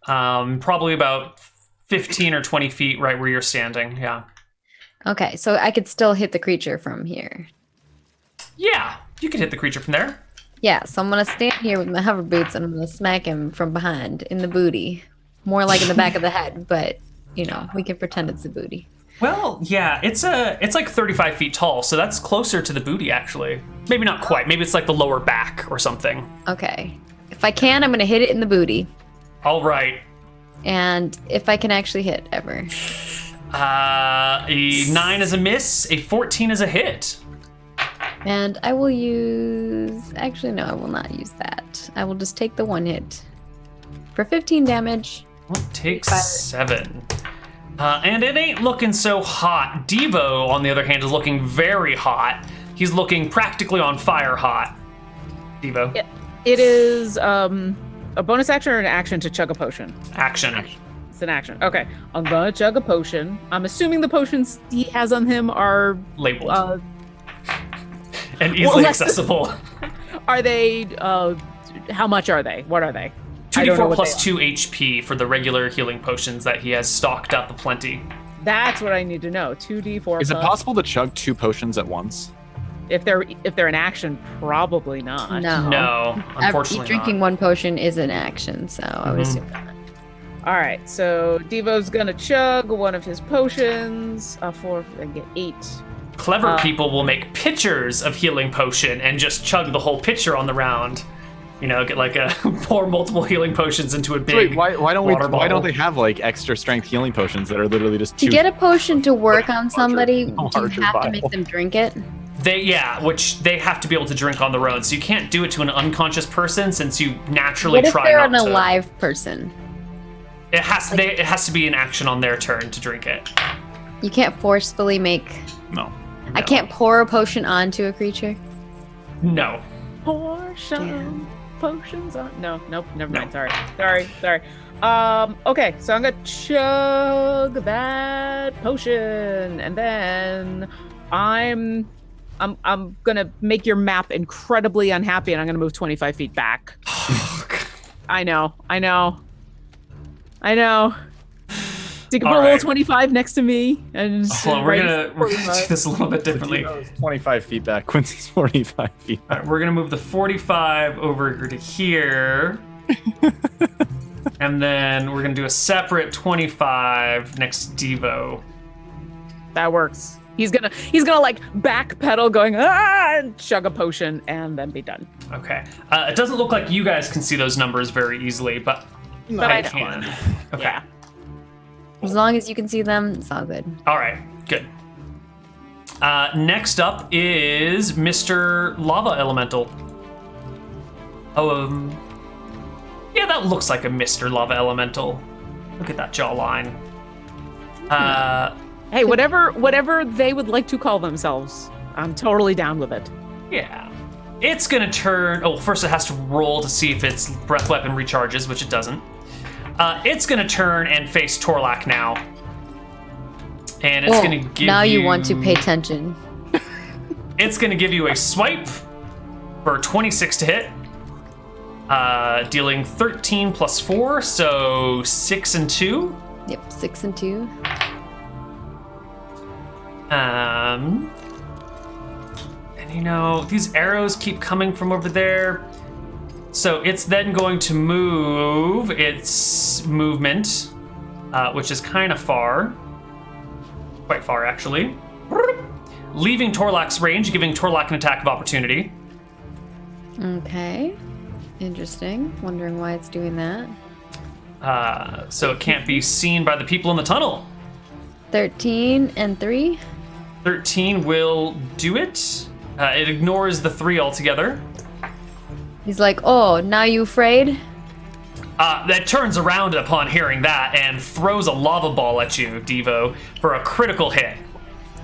Probably about 15 or 20 feet right where you're standing, yeah. Okay, so I could still hit the creature from here. Yeah, you could hit the creature from there. Yeah, so I'm going to stand here with my hover boots and I'm going to smack him from behind in the booty. More like in the back of the head, but, you know, we can pretend it's the booty. Well, yeah, it's like 35 feet tall, so that's closer to the booty, actually. Maybe not quite. Maybe it's like the lower back or something. Okay. If I can, I'm going to hit it in the booty. All right. And if I can actually hit ever. A 9 is a miss, a 14 is a hit. And I will use... Actually, no, I will not use that. I will just take the one hit. For 15 damage. Well, take 7. And it ain't looking so hot. Devo, on the other hand, is looking very hot. He's looking practically on fire hot. Devo. It is a bonus action or an action to chug a potion? Action. It's an action. Okay. I'm gonna chug a potion. I'm assuming the potions he has on him are... Labeled. And easily accessible. Are they... how much are they? What are they? 2d4 plus 2 HP for the regular healing potions that he has stocked up aplenty. That's what I need to know. 2d4 Is it plus... possible to chug 2 potions at once? If they're in action, probably not. No, unfortunately drinking not. one potion is an action, so I would assume that. All right, so Devo's gonna chug one of his potions. 4, I get 8. Clever people will make pitchers of healing potion and just chug the whole pitcher on the round. You know, get like pour multiple healing potions into a big Wait, why don't water why don't bottle. they have like extra strength healing potions that are literally just To two? get a potion to work on somebody, do you larger have to vial. make them drink it? Which they have to be able to drink on their own. So you can't do it to an unconscious person since you naturally What if try they're not an to. alive person? It has to be an action on their turn to drink it. You can't forcefully make... No. I can't pour a potion onto a creature? No. Potions on... No, nope, never No. mind. Sorry. Okay, so I'm gonna chug that potion, and then I'm gonna make your map incredibly unhappy, and I'm gonna move 25 feet back. I know. So you can put a All little right. 25 next to me, and Hold on, we're gonna do this a little bit differently. 25 feet back. Quincy's 45 feet All back. right, we're gonna move the 45 over to here. And then we're gonna do a separate 25 next to Devo. That works. He's gonna like backpedal, going and chug a potion, and then be done. Okay. It doesn't look like you guys can see those numbers very easily, but I can. Okay. Yeah. As long as you can see them, it's all good. All right. Good. Next up is Mr. Lava Elemental. Oh, yeah, that looks like a Mr. Lava Elemental. Look at that jawline. Hey, whatever they would like to call themselves, I'm totally down with it. Yeah. It's gonna turn. Oh, first it has to roll to see if its breath weapon recharges, which it doesn't. It's gonna turn and face Torlak now. And it's gonna give now you want to pay attention. It's gonna give you a swipe for 26 to hit. Dealing 13 plus 4, so 6 and 2. Yep, 6 and 2. And you know, these arrows keep coming from over there. So it's then going to move its movement, which is kind of far. Quite far, actually. Leaving Torlak's range, giving Torlak an attack of opportunity. Okay. Interesting. Wondering why it's doing that. So it can't be seen by the people in the tunnel. 13 and 3. 13 will do it. It ignores the 3 altogether. He's like, oh, now you afraid? That turns around upon hearing that and throws a lava ball at you, Devo, for a critical hit.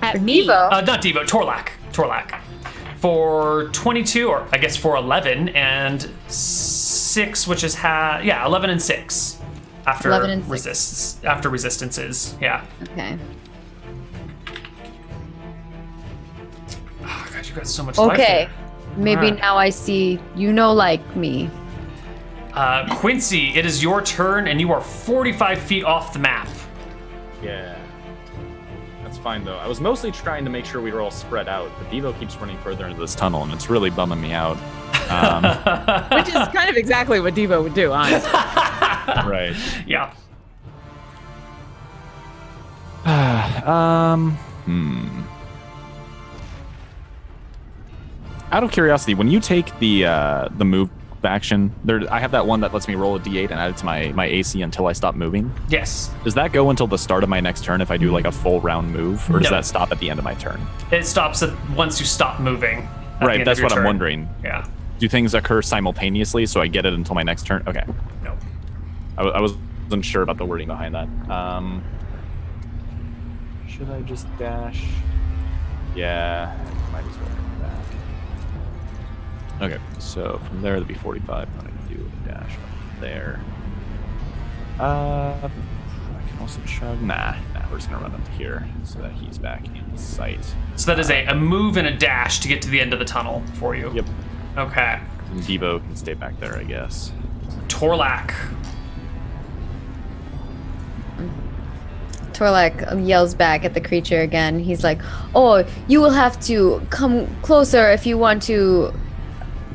At me. Devo. Not Devo, Torlak. For 22, or I guess for 11 and 6, which is 11 and 6 after 11 and 6. After resistances. Yeah. Okay. Oh god, you got so much life. Okay. Maybe Alright. now I see like me. Quincy, it is your turn, and you are 45 feet off the map. Yeah. That's fine, though. I was mostly trying to make sure we were all spread out, but Devo keeps running further into this tunnel, and it's really bumming me out. Which is kind of exactly what Devo would do, honestly. Right. Yeah. Out of curiosity, when you take the move action, I have that one that lets me roll a d8 and add it to my AC until I stop moving. Yes. Does that go until the start of my next turn if I do like a full round move, or does No. that stop at the end of my turn? It stops once you stop moving. at the Right, end of that's your what I'm turn. wondering. Yeah. Do things occur simultaneously so I get it until my next turn? Okay. No. I wasn't sure about the wording behind that. Should I just dash? Yeah, might as well come back. Okay, so from there it'll be 45. I'm gonna do a dash up there. I can also chug. Nah, we're just gonna run up to here so that he's back in sight. So that is a move and a dash to get to the end of the tunnel for you. Yep. Okay. And Devo can stay back there, I guess. Torlak. Torlak yells back at the creature again. He's like, oh, you will have to come closer if you want to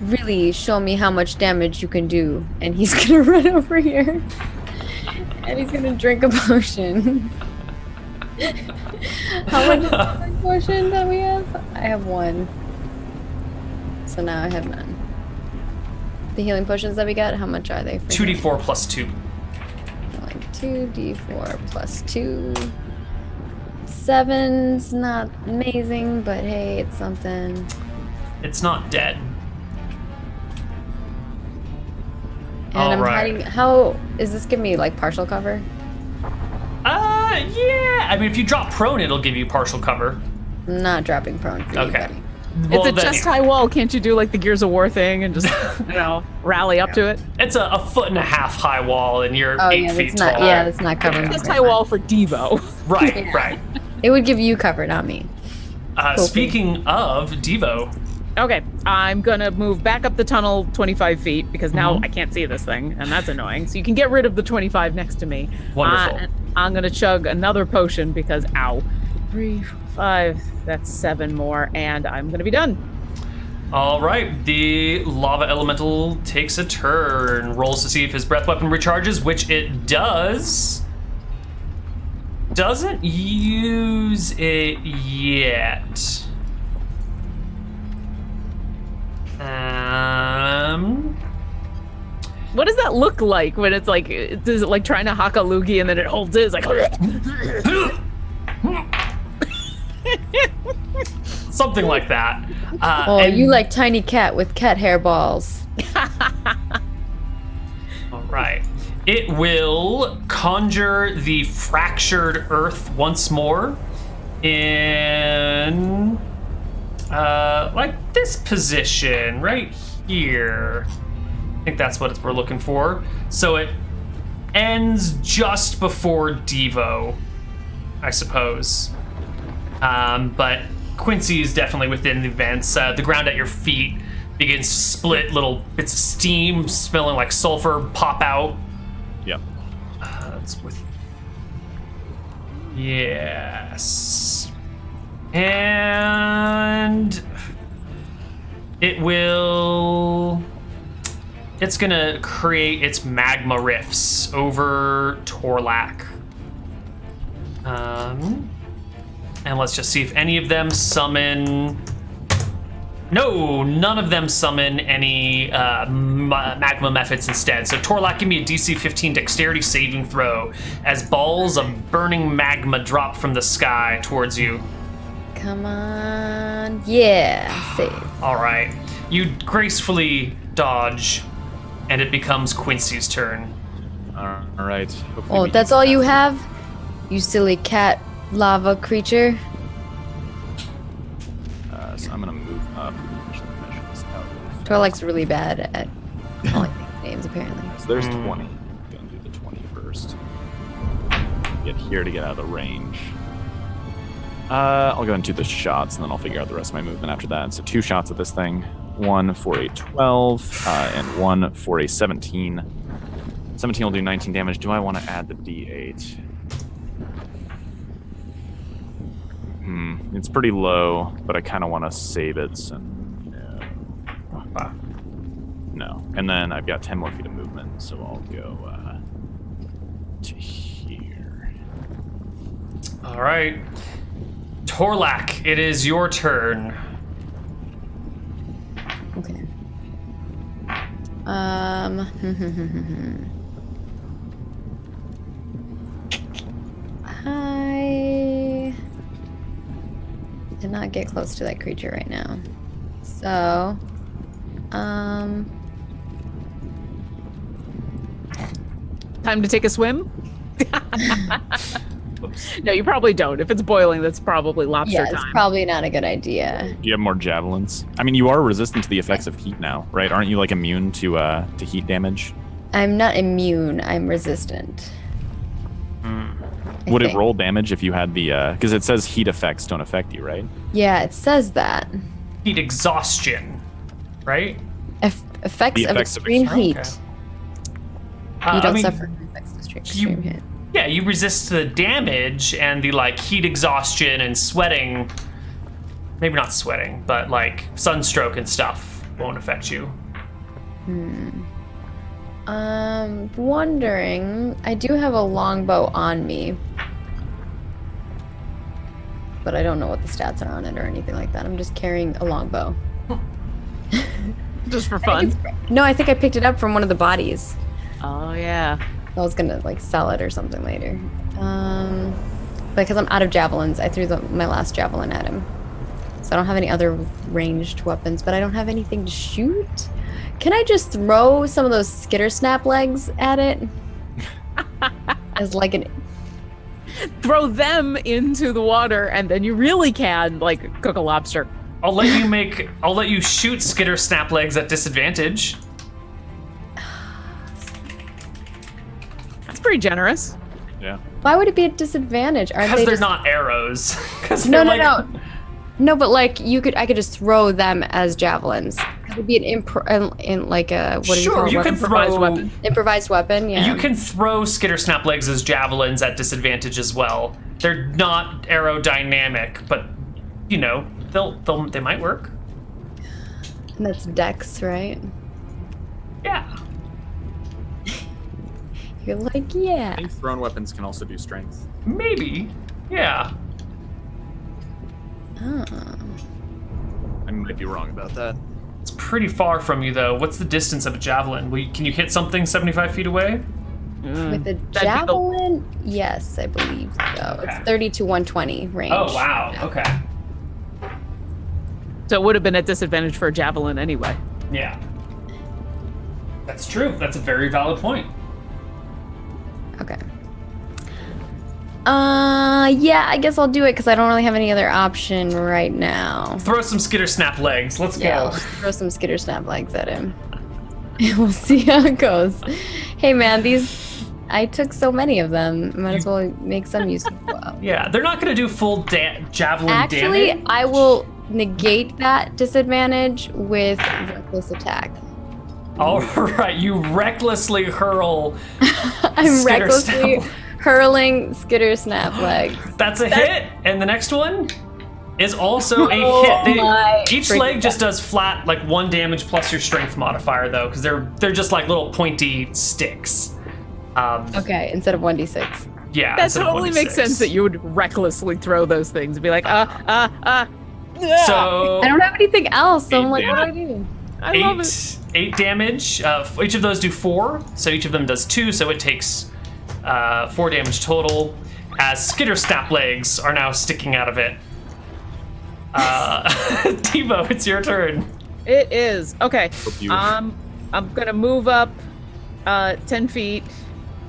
really show me how much damage you can do. And he's gonna run over here. And he's gonna drink a potion. How much is the potion that we have? I have 1. So now I have none. The healing potions that we got, how much are they? For 2d4 plus 2. like 2d4 plus 2. 7's not amazing, but hey, it's something. It's not dead. And All I'm right. hiding. How is this giving me like partial cover? Yeah. I mean, if you drop prone, it'll give you partial cover. I'm not dropping prone for you, Okay. buddy. Well, It's a then, chest high wall. Can't you do like the Gears of War thing and just, rally up to it? It's a 1.5 foot high wall, and you're Oh 8 yeah, feet that's not. tall. Yeah, that's not covering. me Chest very high wall much. for Devo. Right, Yeah. right. It would give you cover, not me. Cool. Speaking of Devo, Okay, I'm gonna move back up the tunnel 25 feet because now I can't see this thing, and that's annoying. So you can get rid of the 25 next to me. Wonderful. And I'm gonna chug another potion because, ow. 3, 5, that's 7 more, and I'm gonna be done. all right, the lava elemental takes a turn, rolls to see if his breath weapon recharges, which it does. Doesn't use it yet. What does that look like when it's like, is it like trying to haka loogie and then it holds it? It's like, Something like that. Oh, and- you like tiny cat with cat hair balls. All right. It will conjure the fractured earth once more in like this position right here. I think that's what we're looking for. So it ends just before Devo, I suppose. But Quincy is definitely within the vents. The ground at your feet begins to split. Little bits of steam smelling like sulfur pop out. Yep. That's with. Yes. And it will. It's gonna create its magma rifts over Torlak. And let's just see if any of them summon No, none of them summon any magma methods instead. So Torlak, give me a DC 15 dexterity saving throw as balls of burning magma drop from the sky towards you. Come on. Yeah, save. All right. You gracefully dodge, and it becomes Quincy's turn. All right. Hopefully Oh, we that's can- all you have? You silly cat lava creature. So I'm gonna move up. Actually, measure this out really fast. Torlak's really bad at calling names, apparently. So there's 20. Gonna do the 20 first. Get here to get out of the range. I'll go into the shots, and then I'll figure out the rest of my movement after that. So 2 shots at this thing. 1 for a 12, and 1 for a 17. 17 will do 19 damage. Do I want to add the D8? It's pretty low, but I kind of want to save it. So no. And then I've got 10 more feet of movement, so I'll go to here. All right. Torlak, it is your turn. Okay. I cannot get close to that creature right now. So, Time to take a swim? No, you probably don't. If it's boiling, that's probably lobster yeah, it's time. probably not a good idea. Do you have more javelins? I mean, you are resistant to the effects of heat now, right? Aren't you like immune to heat damage? I'm not immune. I'm resistant. I Would it think. roll damage if you had the? Because it says heat effects don't affect you, right? Yeah, it says that. Heat exhaustion, right? Effects The of effects of extreme heat. Okay. You don't I mean, suffer from effects of extreme heat. Yeah, you resist the damage and the like heat exhaustion and sweating. Maybe not sweating, but like sunstroke and stuff won't affect you. Wondering. I do have a longbow on me, but I don't know what the stats are on it or anything like that. I'm just carrying a longbow. Just for fun. No, I think I picked it up from one of the bodies. Oh, yeah. I was gonna like sell it or something later. Because I'm out of javelins, I threw my last javelin at him. So I don't have any other ranged weapons, but I don't have anything to shoot. Can I just throw some of those skitter snap legs at it? As like an Throw them into the water, and then you really can, like, cook a lobster. I'll let you shoot skitter snap legs at disadvantage. That's pretty generous. Yeah. Why would it be a disadvantage? Aren't Because they they're just... not arrows. 'Cause No, they're no, like, no. No, but like I could just throw them as javelins. It would be an like a what do you Sure, call it? you can Improvised throw. weapon. Improvised weapon. Yeah. You can throw skitter snap legs as javelins at disadvantage as well. They're not aerodynamic, but you know they might work. And that's Dex, right? Yeah. You're like, yeah. I think thrown weapons can also do strength. Maybe. Yeah. Oh. I might be wrong about that. It's pretty far from you though. What's the distance of a javelin? Can you hit something 75 feet away? With a That'd be javelin, yes, I believe so. Okay. It's 30 to 120 range. Oh wow. Okay. So it would have been at disadvantage for a javelin anyway. Yeah. That's true. That's a very valid point. Okay. Yeah, I guess I'll do it because I don't really have any other option right now. Throw some skitter snap legs. Let's Yeah, go. I'll just throw some skitter snap legs at him. We'll see how it goes. Hey man, I took so many of them. Might as well make some use of them. Yeah, they're not gonna do full javelin Actually, damage. I will negate that disadvantage with reckless attack. All right, you recklessly hurl. I'm Skitter recklessly snap. hurling skitter snap legs. That's a hit, and the next one is also a Oh hit. my Each freaking leg just God. does flat, like 1 damage plus your strength modifier, though, because they're just like little pointy sticks. Okay, instead of 1d6. Yeah, That instead of totally makes 1d6. sense that you would recklessly throw those things and be like, So I don't have anything else, so I'm like, what do I Damn. do? I love it. 8 damage. Each of those do 4, so each of them does 2, so it takes 4 damage total. As Skitter Snap legs are now sticking out of it. Devo, it's your turn. It is. Okay. Hope you- I'm gonna move up 10 feet,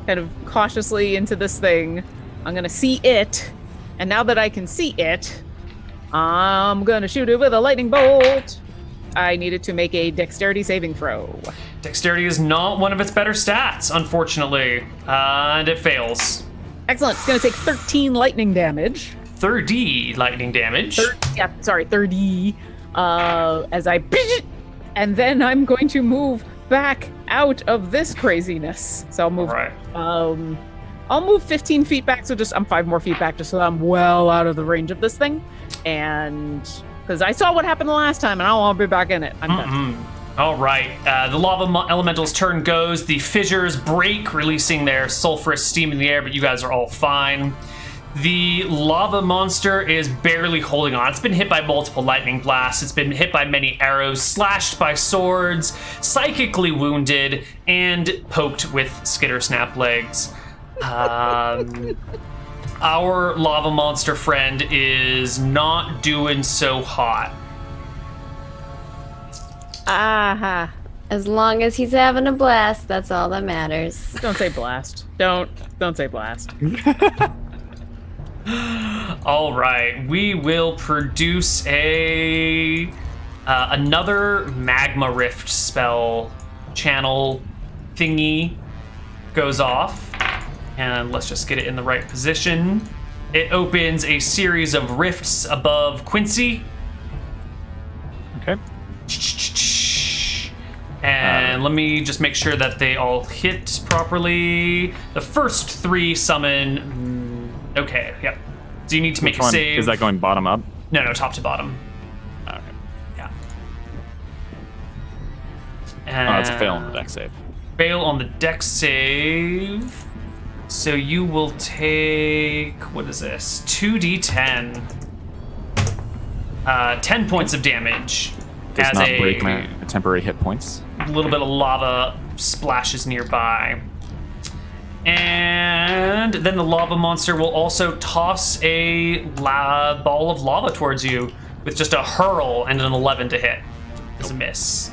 kind of cautiously into this thing. I'm gonna see it, and now that I can see it, I'm gonna shoot it with a lightning bolt. I needed to make a dexterity saving throw. Dexterity is not one of its better stats, unfortunately, and it fails. Excellent. It's gonna take 13 lightning damage. 30 lightning damage. 30. As I, and then I'm going to move back out of this craziness. So I'll move. All right. I'll move 15 feet back. So I'm 5 more feet back, just so that I'm well out of the range of this thing. And because I saw what happened the last time, and I don't want to be back in it. I'm done. All right. The lava elemental's turn goes. The fissures break, releasing their sulfurous steam in the air, but you guys are all fine. The lava monster is barely holding on. It's been hit by multiple lightning blasts. It's been hit by many arrows, slashed by swords, psychically wounded, and poked with skitter snap legs. Our lava monster friend is not doing so hot. Aha. As long as he's having a blast, that's all that matters. Don't say blast. Don't say blast. All right, we will produce another magma rift spell channel thingy goes off, and let's just get it in the right position. It opens a series of rifts above Quincy, Okay. and let me just make sure that they all hit properly. The first 3 summon. Okay, yep. So you need to make Which a one? save. Is that going bottom up? No, top to bottom. Okay. Yeah. Oh, it's a fail on the deck save. Fail on the dex save. So you will take, what is this? 2d10. 10 points of damage. Does as not a break my temporary hit points. little bit of lava splashes nearby. And then the lava monster will also toss a ball of lava towards you with just a hurl and an 11 to hit. It's a miss.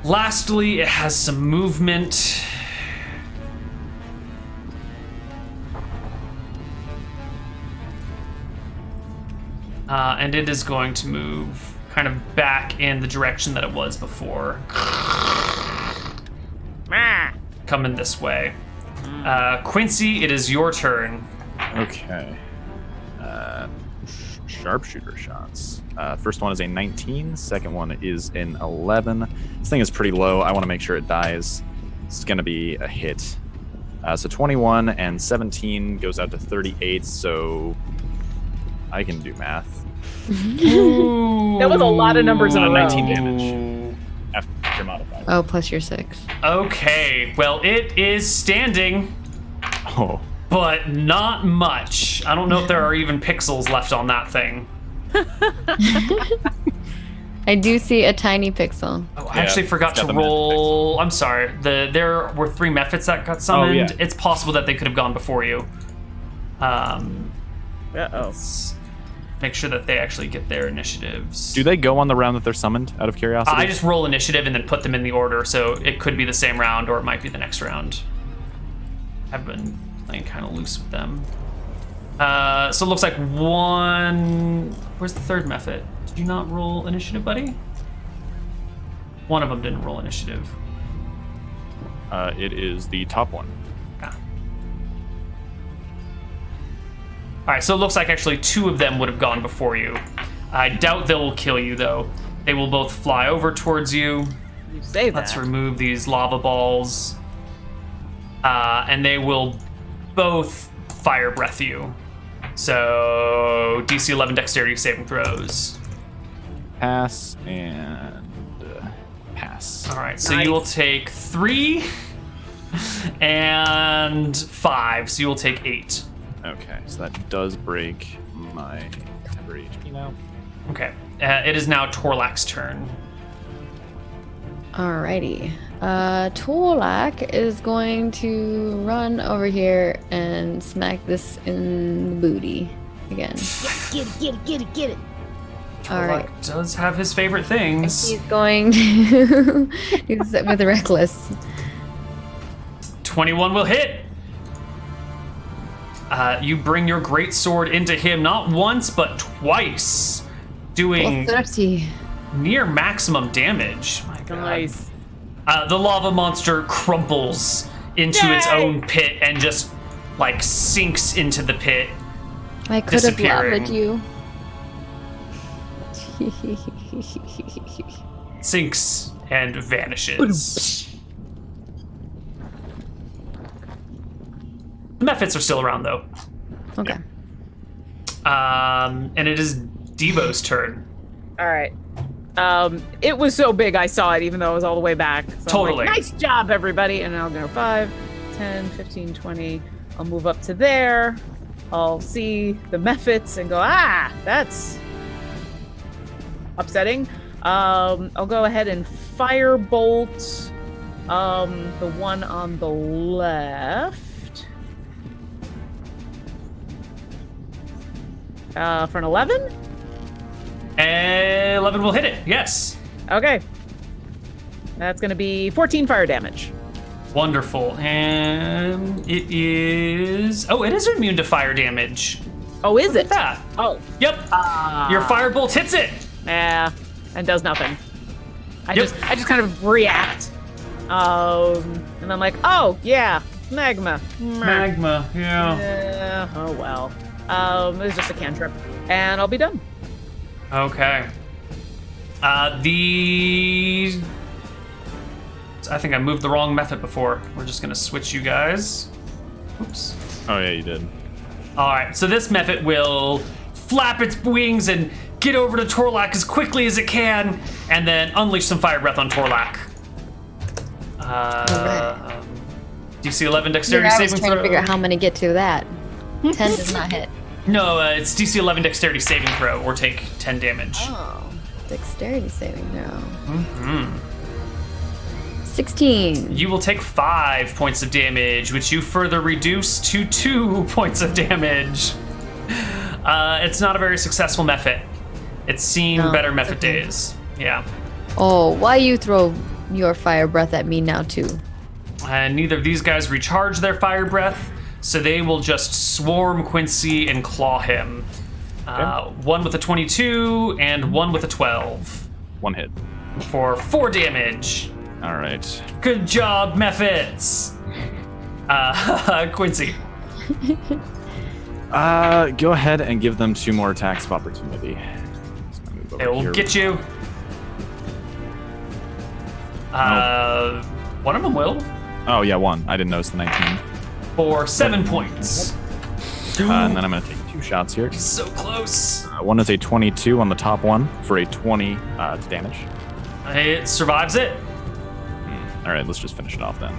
Lastly, it has some movement. And it is going to move kind of back in the direction that it was before. Coming this way. Quincy, it is your turn. Okay. Sharpshooter shots. First one is a 19. Second one is an 11. This thing is pretty low. I want to make sure it dies. It's going to be a hit. So 21 and 17 goes out to 38. So I can do math. That was a lot of numbers in a row. 19 damage. After modifier. Oh, plus your 6. Okay, well, it is standing, Oh. but not much. I don't know if there are even pixels left on that thing. I do see a tiny pixel. Oh, I Yeah, actually forgot it's got to the roll. I'm sorry. There were 3 methods that got summoned. yeah. It's possible that they could have gone before you. Uh-oh. Make sure that they actually get their initiatives. Do they go on the round that they're summoned, out of curiosity? I just roll initiative and then put them in the order, so it could be the same round or it might be the next round. I've been playing kind of loose with them. So it looks like one... Where's the third method? Did you not roll initiative, buddy? One of them didn't roll initiative. It is the top one. Ah. All right, so it looks like actually 2 of them would have gone before you. I doubt they will kill you, though. They will both fly over towards you. You say that. Let's remove these lava balls. And they will both fire breath you. So DC 11 dexterity saving throws. Pass and pass. All right, so Nice. you will take 3 and 5, so you will take 8. Okay, so that does break my temporary HP now. Okay. It is now Torlak's turn. Alrighty. Torlak is going to run over here and smack this in the booty again. Get it. All right. Torlak does have his favorite things. He's going to use it with reckless. 21 will hit. You bring your great sword into him not once but twice, doing 30. near maximum damage. My God. Nice. The lava monster crumples into its Yay! own pit and just like sinks into the pit. I could have Disappearing. loved you. Sinks and vanishes. The Mephits are still around though. Okay. And it is Devo's turn. All right. It was so big I saw it even though I was all the way back. So I'm Totally. like, nice job, everybody. And I'll go 5, 10, 15, 20. I'll move up to there. I'll see the Mephits and go, that's upsetting. I'll go ahead and firebolt the one on the left. For an 11? 11 will hit it, yes. Okay. That's going to be 14 fire damage. Wonderful. And it is... Oh, it is immune to fire damage. Oh, is Look it? at that. Oh. Yep. Your firebolt hits it. Yeah. And does nothing. I Yep. just kind of react. And I'm like, oh, yeah, magma. Magma, yeah. Yeah, oh well. It was just a cantrip. And I'll be done. Okay. I think I moved the wrong method before. We're just gonna switch you guys. Oops. Oh yeah, you did. All right, so this method will flap its wings and get over to Torlak as quickly as it can, and then unleash some fire breath on Torlak. DC 11 dexterity I was saving trying throw. to figure out how I'm going to get to that. 10 does not hit. No, it's DC 11 dexterity saving throw, or take 10 damage. Oh, dexterity saving throw. Mm-hmm. 16. You will take 5 points of damage, which you further reduce to 2 points of damage. It's not a very successful method. It's seen No, better method okay. days. Yeah. Oh, why you throw your fire breath at me now too? And neither of these guys recharge their fire breath, so they will just swarm Quincy and claw him. One with a 22 and one with a 12 One hit. for 4 damage. All right. Good job, Mephits. Quincy. Go ahead and give them 2 more attacks of opportunity. Just gonna move over It will here. get you. One of them will. Oh yeah, 1. I didn't notice the 19. For 7 points. And then I'm gonna take 2 shots here. So close. One is a 22 on the top one for a 20 to damage. It survives it. All right, let's just finish it off then.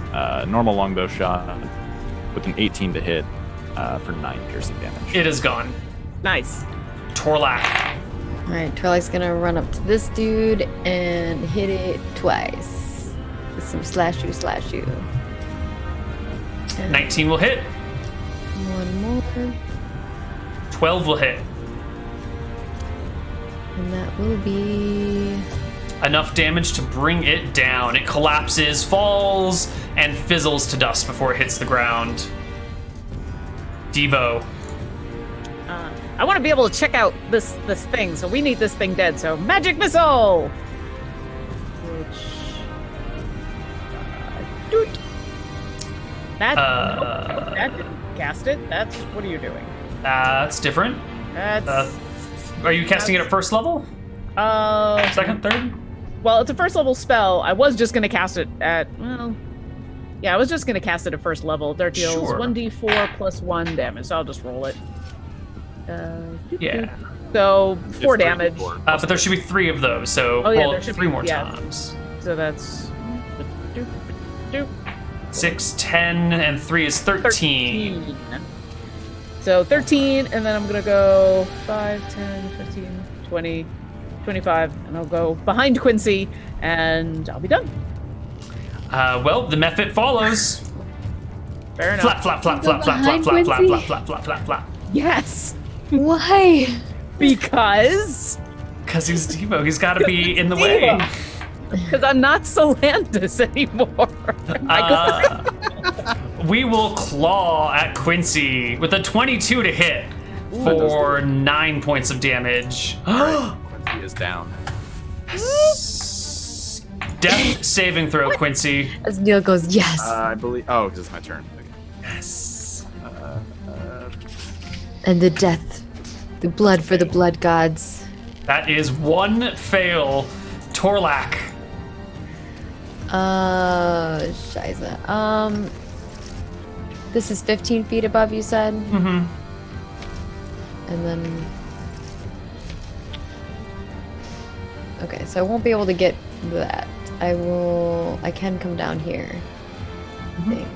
Normal longbow shot with an 18 to hit for 9 piercing damage. It is gone. Nice. Torlak. All right, Turlak's going to run up to this dude and hit it twice. With some slash you. And 19 will hit. one more. 12 will hit. And that will be... Enough damage to bring it down. It collapses, falls, and fizzles to dust before it hits the ground. Devo. I want to be able to check out this thing, so we need this thing dead. So magic missile. Which doot. That didn't cast it. That's what are you doing? That's different. That's Are you casting it at first level? Second, third? Well, it's a first level spell. I was just gonna cast it at I was just gonna cast it at first level. Dart deals Sure. 1d4 plus 1 damage, so I'll just roll it. Yeah. So 4 It's damage. 3d4. But there should be 3 of those, so Oh, yeah, roll there it should 3 be, more yeah. times. So that's 6, 10, and 3 is 13. So 13, and then I'm gonna go 5, 10, 15, 20, 25, and I'll go behind Quincy, and I'll be done. Well, the Mephit follows. Fair enough. Flap, flap, flap, flap, flap, flap, Behind flap, flap, Quincy? flap, flap, flap, flap, flap. Yes, Why? because He's Devo. He's got to be in the way. Because I'm not Solandis anymore. We will claw at Quincy with a 22 to hit for 9 points of damage. Quincy is down. Death saving throw, Quincy. As Neil goes, yes. I believe. Oh, this is my turn. Okay. Yes. And the death. The blood for the blood gods. That is one fail. Torlak. Shiza. This is 15 feet above, you said? Mm-hmm. And then... Okay, so I won't be able to get that. I can come down here. I think.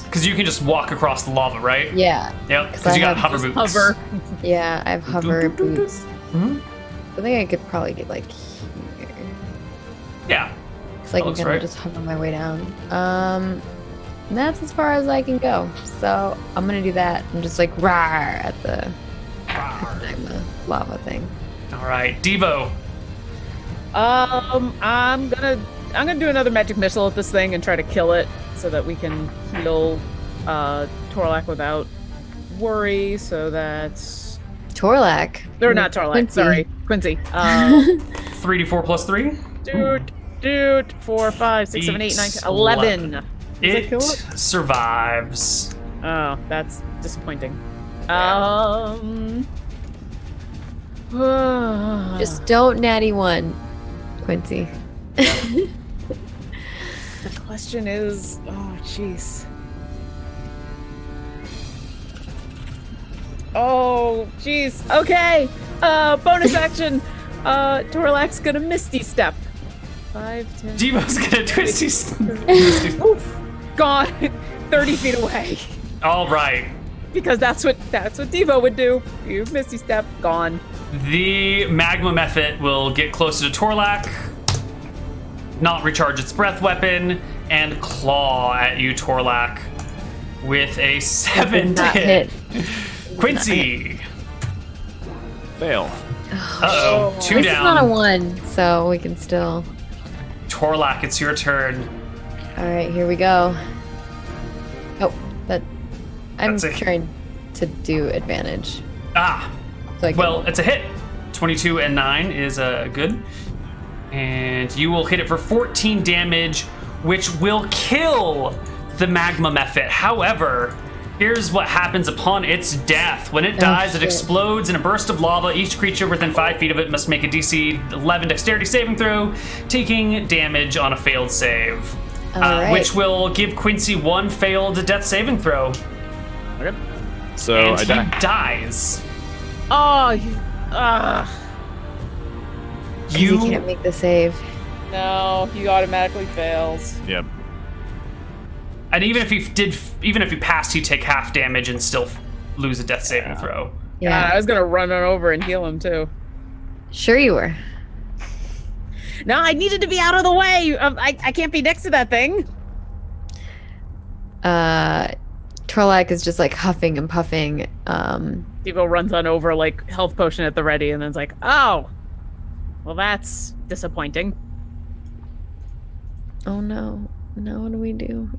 Because you can just walk across the lava, right? Yeah. Yep, because you got have hover just boots. Hover. Yeah, I have hover boots. Mhm. I think I could probably get like here. Yeah. Because I can looks kind of right. just hover my way down. And that's as far as I can go. So I'm gonna do that and just like roar at the magma lava thing. All right, Devo. I'm gonna do another magic missile at this thing and try to kill it so that we can heal Torlak without worry. So that's Torlak. or not Torlak. Quincy. Sorry, Quincy. 3d4 plus 3. Dude, 4, 5, 6, 7, 8, 9, 10, 11. Does that It kill it? survives. Oh, that's disappointing. Just don't natty one, Quincy. the question is, oh jeez. Oh jeez. Okay. Bonus action. Torlak's gonna Misty Step. 5, 10. Devo's gonna twisty. Oof. Gone. 30 feet away. All right. Because that's what Devo would do. You Misty Step, gone. The magma method will get closer to Torlak, not recharge its breath weapon, and claw at you, Torlak, with a 7 to Not hit. Quincy. Fail. Uh-oh, At 2 least it's not a down. 1, so we can still. Torlak, it's your turn. All right, here we go. Oh, I'm That's a- trying to do advantage. Ah, So I can, well, it's a hit. 22 and 9 is good. And you will hit it for 14 damage, which will kill the magma method. However, here's what happens upon its death. When it dies, it shit. explodes in a burst of lava. Each creature within 5 feet of it must make a DC 11 dexterity saving throw, taking damage on a failed save. All right. Which will give Quincy 1 failed death saving throw. Okay. So And I he die. dies. Oh, he can't make the save. no, he automatically fails. Yep. And even if he passed, he'd take half damage and still lose a death saving throw. Yeah, God, I was gonna run on over and heal him too. sure you were. No, I needed to be out of the way. I can't be next to that thing. Torlak is just like huffing and puffing. Devo runs on over, like health potion at the ready, and then's like, oh, well, that's disappointing. Oh no. Now what do we do?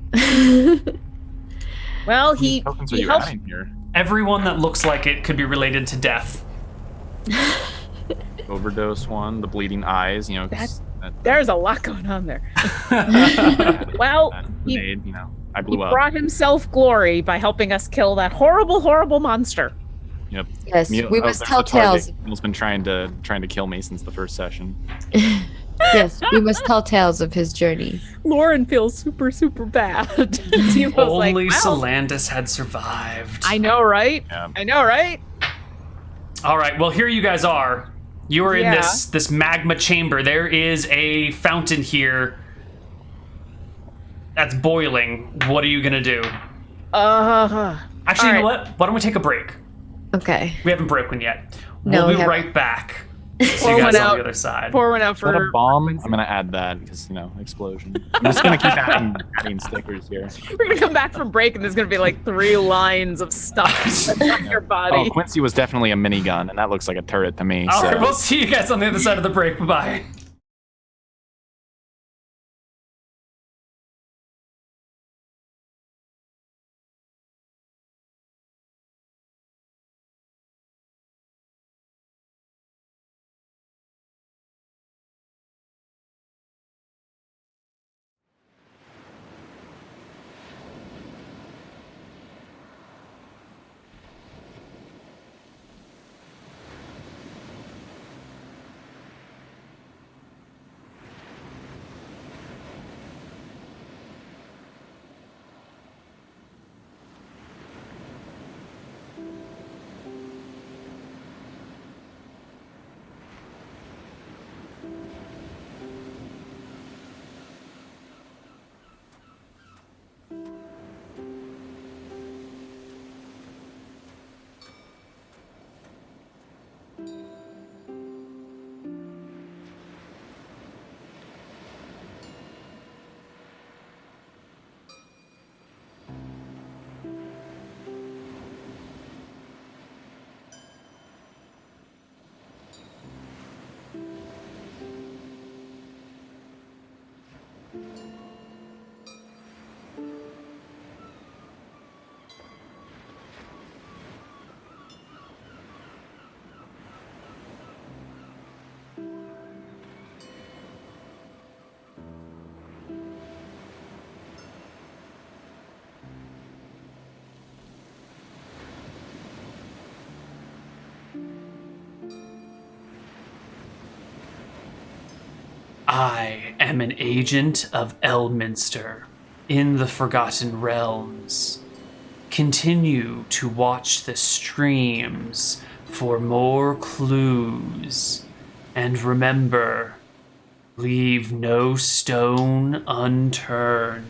Well, How many he tokens are he you helps. adding here? Everyone that looks like it could be related to death. Overdose one, the bleeding eyes. You know, 'cause There's a lot going on there. Well, he grenade, you know, I blew up. brought himself glory by helping us kill that horrible, horrible monster. Yep. Yes, Neil- we oh, must there's tell the target. tales. Neil's been trying to kill me since the first session. Yes, we must tell tales of his journey. Lauren feels super, super bad. Devo's like, Only well, Solandis had survived. I know, right? Yeah. I know, right? All right, well, here you guys are. You are in Yeah. this magma chamber. There is a fountain here that's boiling. What are you gonna do? Actually, you know all right. what? Why don't we take a break? Okay. We haven't broken yet. No, We'll we be haven't. right back So you Pour guys one on out. the other side. Pour one out Is that for a bomb? Quincy. I'm gonna add that because explosion. I'm just gonna keep adding stickers here. We're gonna come back from break and there's gonna be like 3 lines of stuff on your body. Oh, Quincy was definitely a minigun, and that looks like a turret to me. All so. right, we'll see you guys on the other side of the break. Bye-bye. I am an agent of Elminster in the Forgotten Realms. Continue to watch the streams for more clues. And remember, leave no stone unturned.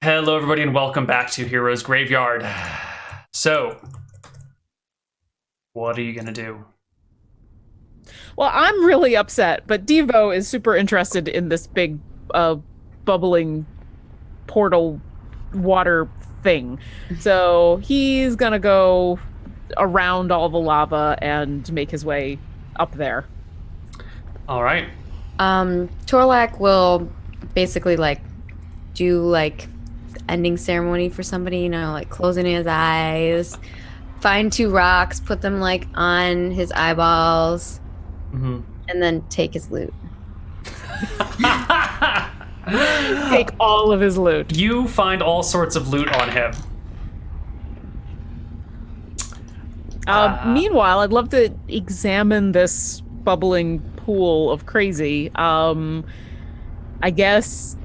Hello, everybody, and welcome back to Heroes Graveyard. So, what are you gonna do? Well, I'm really upset, but Devo is super interested in this big, bubbling portal water thing. So he's gonna go around all the lava and make his way up there. All right. Torlak will basically like do like ending ceremony for somebody, you know, like closing his eyes, find 2 rocks, put them like on his eyeballs, Mm-hmm. and then take his loot. Take all of his loot. You find all sorts of loot on him. Meanwhile, I'd love to examine this bubbling pool of crazy. I guess,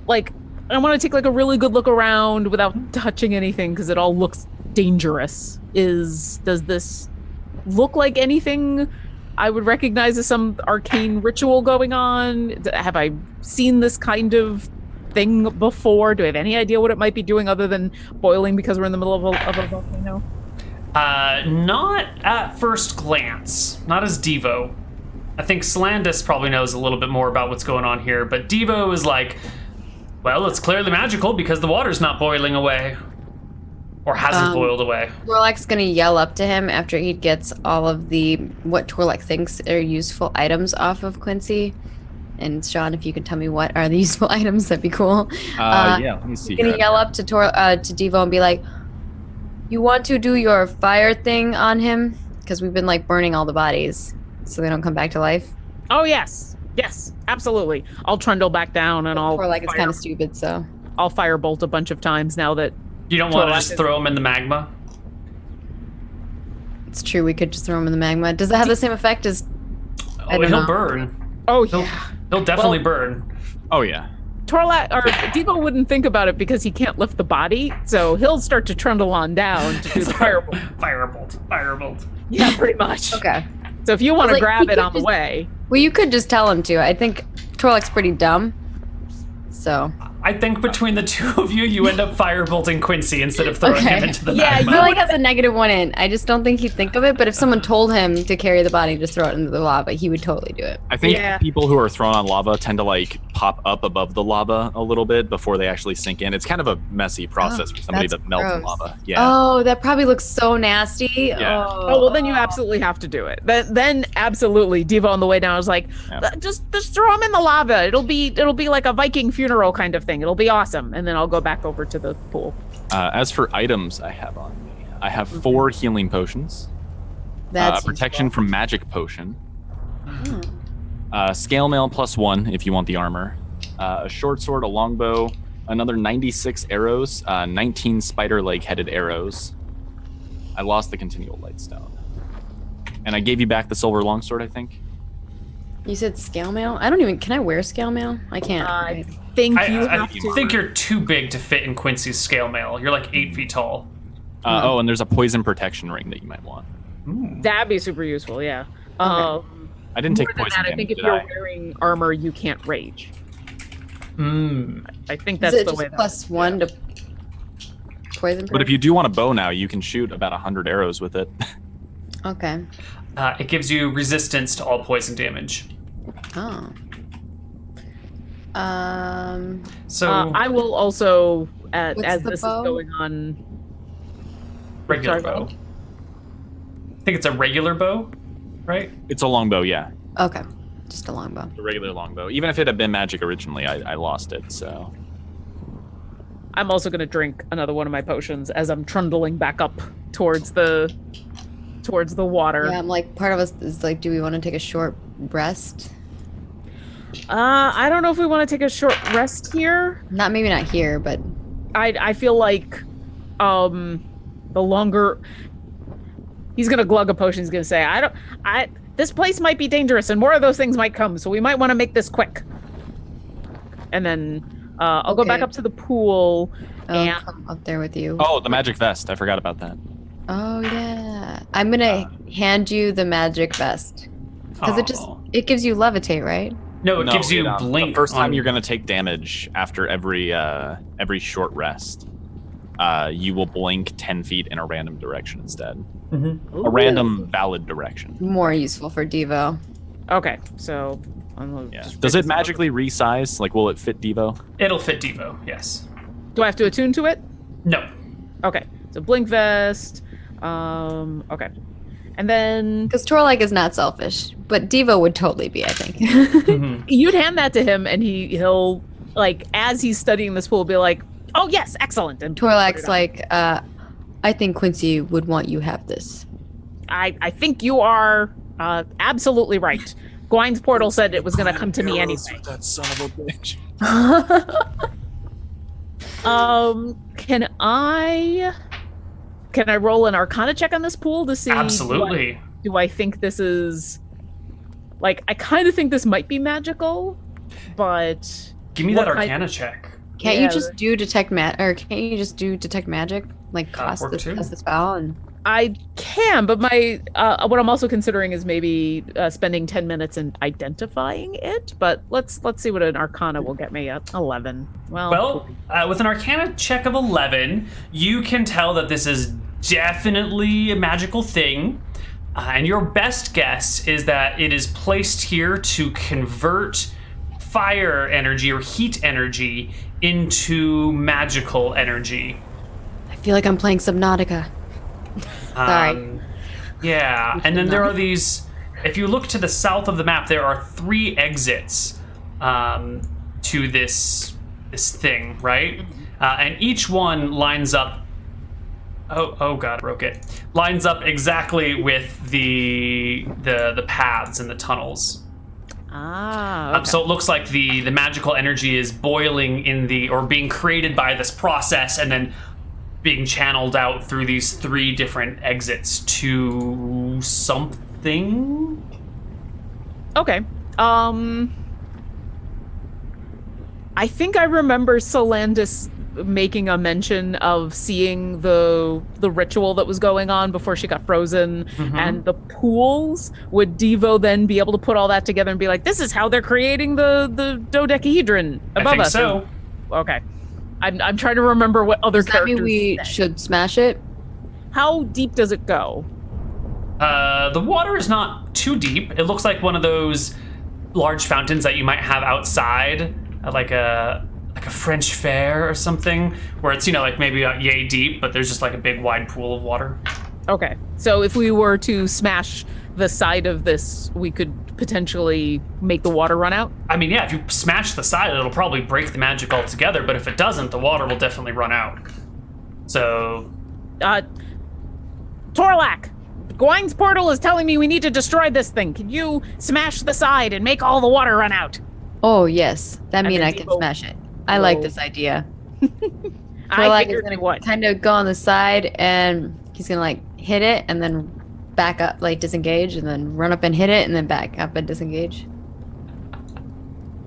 like, I want to take like a really good look around without touching anything because it all looks dangerous. Does this look like anything I would recognize as some arcane ritual going on? Have I seen this kind of thing before? Do I have any idea what it might be doing other than boiling because we're in the middle of a volcano? Not at first glance. Not as Devo. I think Slandus probably knows a little bit more about what's going on here, but Devo is like, well, it's clearly magical because the water's not boiling away. Or hasn't boiled away. Torlak's gonna yell up to him after he gets all of the what Torlak thinks are useful items off of Quincy. And Sean, if you could tell me what are the useful items, that'd be cool. Yeah, let me see. He's gonna yell up to Devo and be like, "You want to do your fire thing on him? Because we've been like burning all the bodies, so they don't come back to life." Oh yes, absolutely. I'll trundle back down and Torlak is kind of stupid, so I'll firebolt a bunch of times now that You don't want to just throw him in the magma? it's true. We could just throw him in the magma. Does that have the same effect as? Oh, he'll burn. Oh He'll, yeah. he'll definitely burn. Oh yeah. Torlak or Devo wouldn't think about it because he can't lift the body, so he'll start to trundle on down to do the firebolt. Firebolt. Yeah, pretty much. Okay. So if you want to Like, grab he it could on the just- way, Well, you could just tell him to. I think Torlak's pretty dumb. So. I think between the two of you, you end up firebolting Quincy instead of throwing him into the Yeah, magma. Torlak has a -1 in. I just don't think he'd think of it. But if someone told him to carry the body and just throw it into the lava, he would totally do it. I think Yeah. people who are thrown on lava tend to like pop up above the lava a little bit before they actually sink in. It's kind of a messy process for somebody that's that melts in gross. lava. Yeah. Oh, that probably looks so nasty. Yeah. oh well, then you absolutely have to do it. Then absolutely, Devo on the way down was like, Yeah. just throw him in the lava. It'll be like a Viking funeral kind of thing. It'll be awesome, and then I'll go back over to the pool. As for items I have on me, I have 4 healing potions. That's Protection from magic potion. Scale mail +1 if you want the armor. A short sword, a longbow, another 96 arrows, 19 spider leg headed arrows. I lost the continual light stone. And I gave you back the silver longsword, I think. You said scale mail? I don't even. Can I wear scale mail? I can't. I think you I have to. think you're too big to fit in Quincy's scale mail. You're like 8 feet tall. Oh, and there's a poison protection ring that you might want. That'd be super useful. Yeah. I didn't take More than poison that, I think damage, if did you're I? wearing armor, you can't rage. I think Is that's it the just way. +1 to poison? But if you do want a bow now, you can shoot about 100 arrows with it. Okay. It gives you resistance to all poison damage. Oh. So I will also, What's as the this bow? is going on, regular sorry, bow. I think it's a regular bow, right? It's a longbow, yeah. Okay. Just a longbow. A regular longbow. Even if it had been magic originally, I lost it, so. I'm also going to drink another one of my potions as I'm trundling back up towards the water. Yeah, I'm like, part of us is like, do we want to take a short rest? I don't know if we want to take a short rest here. Maybe not here, but I feel like the longer he's gonna glug a potion, he's gonna say, this place might be dangerous and more of those things might come, so we might want to make this quick. And then I'll go back Okay. up to the pool I'll and come up there with you. Oh, the magic vest. I forgot about that. Oh yeah. I'm gonna hand you the magic vest because Oh. it gives you levitate, right? No, it gives you blink. The first time on- you're going to take damage after every short rest, you will blink 10 feet in a random direction instead. A random valid direction. More useful for Devo. Okay, so I'm gonna Yeah. just Does write it this down. magically resize? Like, will it fit Devo? It'll fit Devo, yes. Do I have to attune to it? No. Okay, so blink vest. Okay, and then Because Torlak is not selfish, but Devo would totally be, I think. Mhm. you'd hand that to him, and he'll like as he's studying this pool, be like, "Oh yes, excellent." And Torlak's put it on. like, I think Quincy would want you have this. I think you are absolutely right. Gwine's portal said it was going to come to me anyway. That son of a bitch. Can I roll an Arcana check on this pool to see? Absolutely. Do I think this is like I kind of think this might be magical, but Give me What that kind- Arcana check. Can't Yeah, you just do detect magic? Like cast work too. the spell and I can. But my what I'm also considering is maybe spending 10 minutes and identifying it. But let's see what an Arcana will get me at 11. Well, with an Arcana check of 11, you can tell that this is definitely a magical thing. And your best guess is that it is placed here to convert fire energy or heat energy into magical energy. I feel like I'm playing Subnautica. Sorry. Yeah, and then there are these. If you look to the south of the map, there are 3 exits to this thing, right? And each one lines up. Oh God, broke it. Lines up exactly with the paths and the tunnels. okay. So it looks like the magical energy is boiling or being created by this process, and then being channeled out through these 3 different exits to something. Okay. I think I remember Solandis making a mention of seeing the ritual that was going on before she got frozen and the pools. Would Devo then be able to put all that together and be like, this is how they're creating the dodecahedron above I think us? so. Okay. I'm trying to remember what other Does that characters mean we said. should smash it? How deep does it go? The water is not too deep. It looks like one of those large fountains that you might have outside at like a French fair or something, where it's, like maybe yay deep, but there's just like a big wide pool of water. Okay. So if we were to smash the side of this, we could potentially make the water run out? I mean, yeah, if you smash the side, it'll probably break the magic altogether, but if it doesn't, the water will definitely run out. So... Torlak! Gwine's portal is telling me we need to destroy this thing. Can you smash the side and make all the water run out? Oh yes, that And means then I can Devo smash it. I like will- this idea. I Torlak is figured gonna you would. kind of go on the side and he's gonna like hit it and then back up, like disengage, and then run up and hit it and then back up and disengage.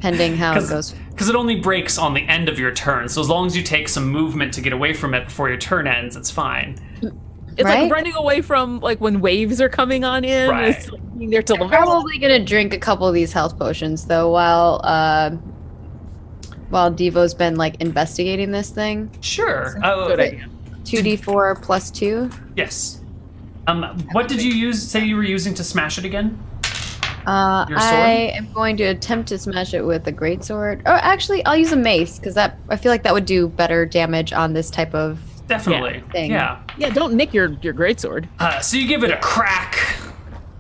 Pending how it goes. Because it only breaks on the end of your turn, so as long as you take some movement to get away from it before your turn ends, it's fine. It's Right? like running away from like when waves are coming on in. Right. It's like being there till the I'm very probably gonna drink a couple of these health potions though while Devo's been like investigating this thing. Sure. good idea. 2d4 plus 2. Yes. What did you say you were using to smash it again? Your sword? I am going to attempt to smash it with a greatsword. Or actually, I'll use a mace because I feel like that would do better damage on this type of. Definitely. thing. Yeah. Yeah, don't nick your greatsword. So you give it a crack,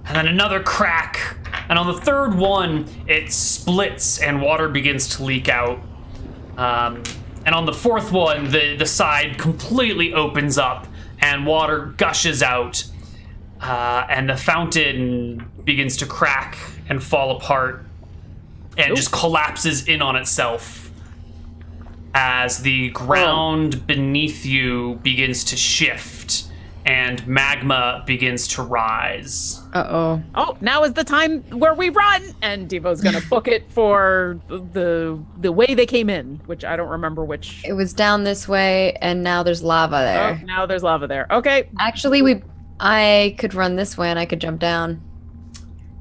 and then another crack, and on the third one, it splits and water begins to leak out. And on the fourth one, the side completely opens up and water gushes out, and the fountain begins to crack and fall apart and just collapses in on itself as the ground beneath you begins to shift and magma begins to rise. Uh-oh. Oh, now is the time where we run, and Devo's gonna book it for the way they came in, which I don't remember which. It was down this way, and now there's lava Oh, there. now there's lava there. Okay, Actually, I could run this way, and I could jump down.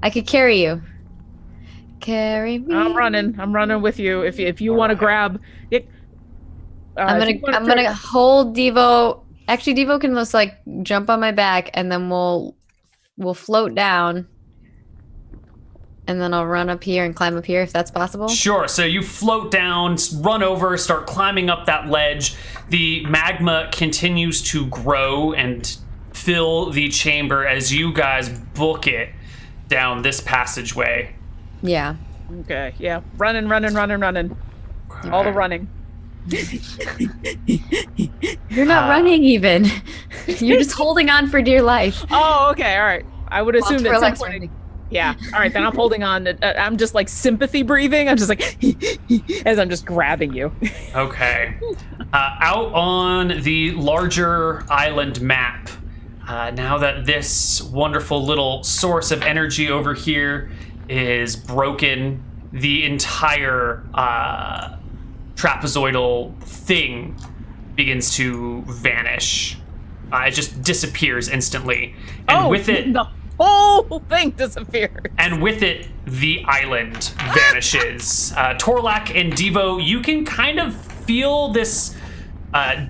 I could carry you. carry me. I'm running with you. If you want to grab it. I'm gonna hold Devo. Actually, Devo can just like jump on my back, and then we'll float down, and then I'll run up here and climb up here if that's possible. Sure. So you float down, run over, start climbing up that ledge. The magma continues to grow and fill the chamber as you guys book it down this passageway. Yeah. Okay. Yeah. Running. All the running. You're not running even. You're just holding on for dear life. Oh, okay. All right. I would assume that some point. running. Yeah. All right. Then I'm holding on. I'm just like sympathy breathing. I'm just like as I'm just grabbing you. Okay. Out on the larger island map, now that this wonderful little source of energy over here is broken, the entire trapezoidal thing begins to vanish. It just disappears instantly. And with it, the whole thing disappeared. And with it, the island vanishes. Torlak and Devo, you can kind of feel this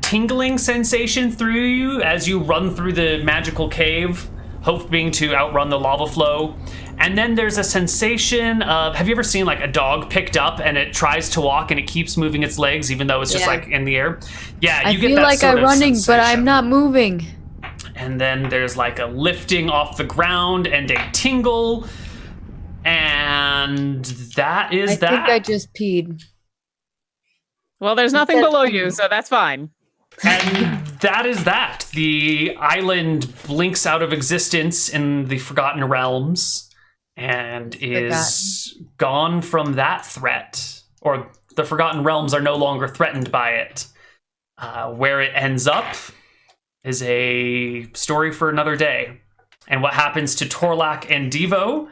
tingling sensation through you as you run through the magical cave, hope being to outrun the lava flow. And then there's a sensation of, have you ever seen like a dog picked up and it tries to walk and it keeps moving its legs even though it's just like in the air? Yeah, you get that feel like sort I'm of running, but sensation. I'm not moving. And then there's like a lifting off the ground and a tingle. And that is that. I think I just peed. Well, there's nothing below you, so that's fine. And that is that. The island blinks out of existence in the Forgotten Realms and is gone from that threat. Or the Forgotten Realms are no longer threatened by it. Where it ends up is a story for another day. And what happens to Torlak and Devo